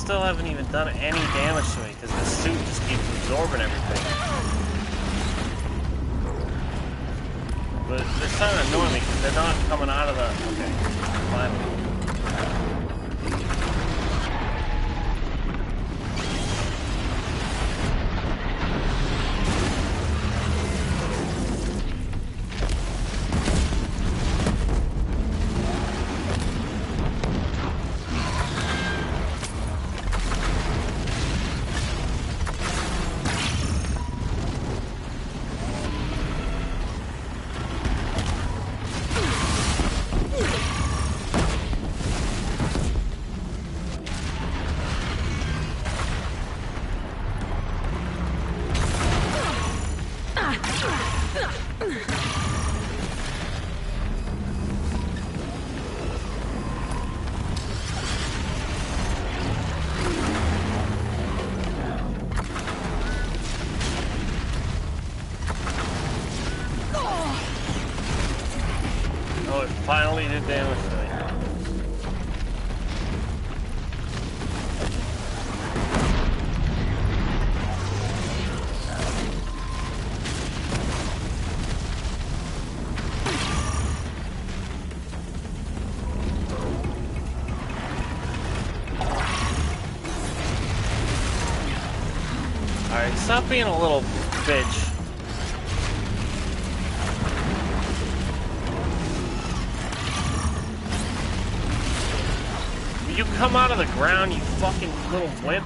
[SPEAKER 1] still haven't even done any damage to me because the suit just keeps absorbing everything. But they're starting to annoy me because they're not coming out of the... Okay, finally. Oh, it finally did damage to me. Alright, stop being a little bitch. You come out of the ground, you fucking little wimp.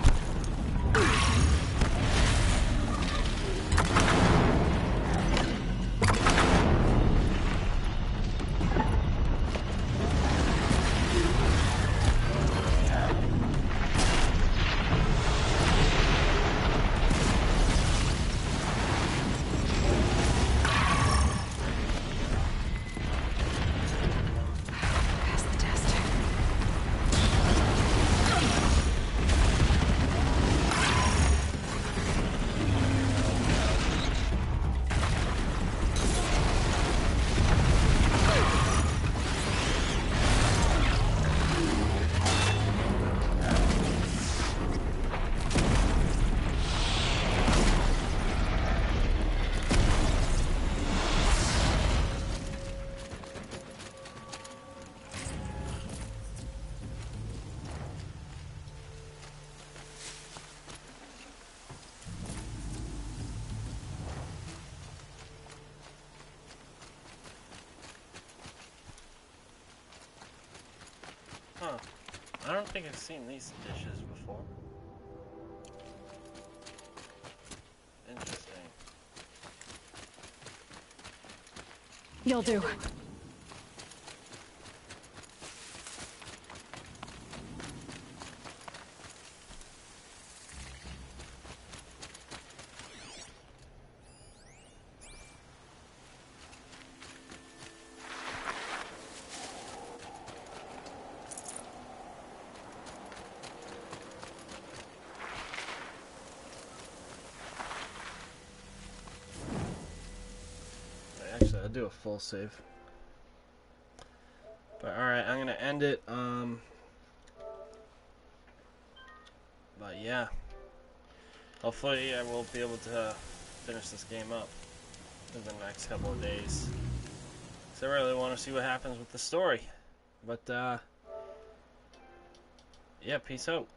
[SPEAKER 1] Huh. I don't think I've seen these dishes before. Interesting.
[SPEAKER 3] You'll do.
[SPEAKER 1] Actually, I'll do a full save. But alright, I'm gonna end it. But yeah. Hopefully I will be able to finish this game up in the next couple of days. So I really want to see what happens with the story. But yeah, peace out.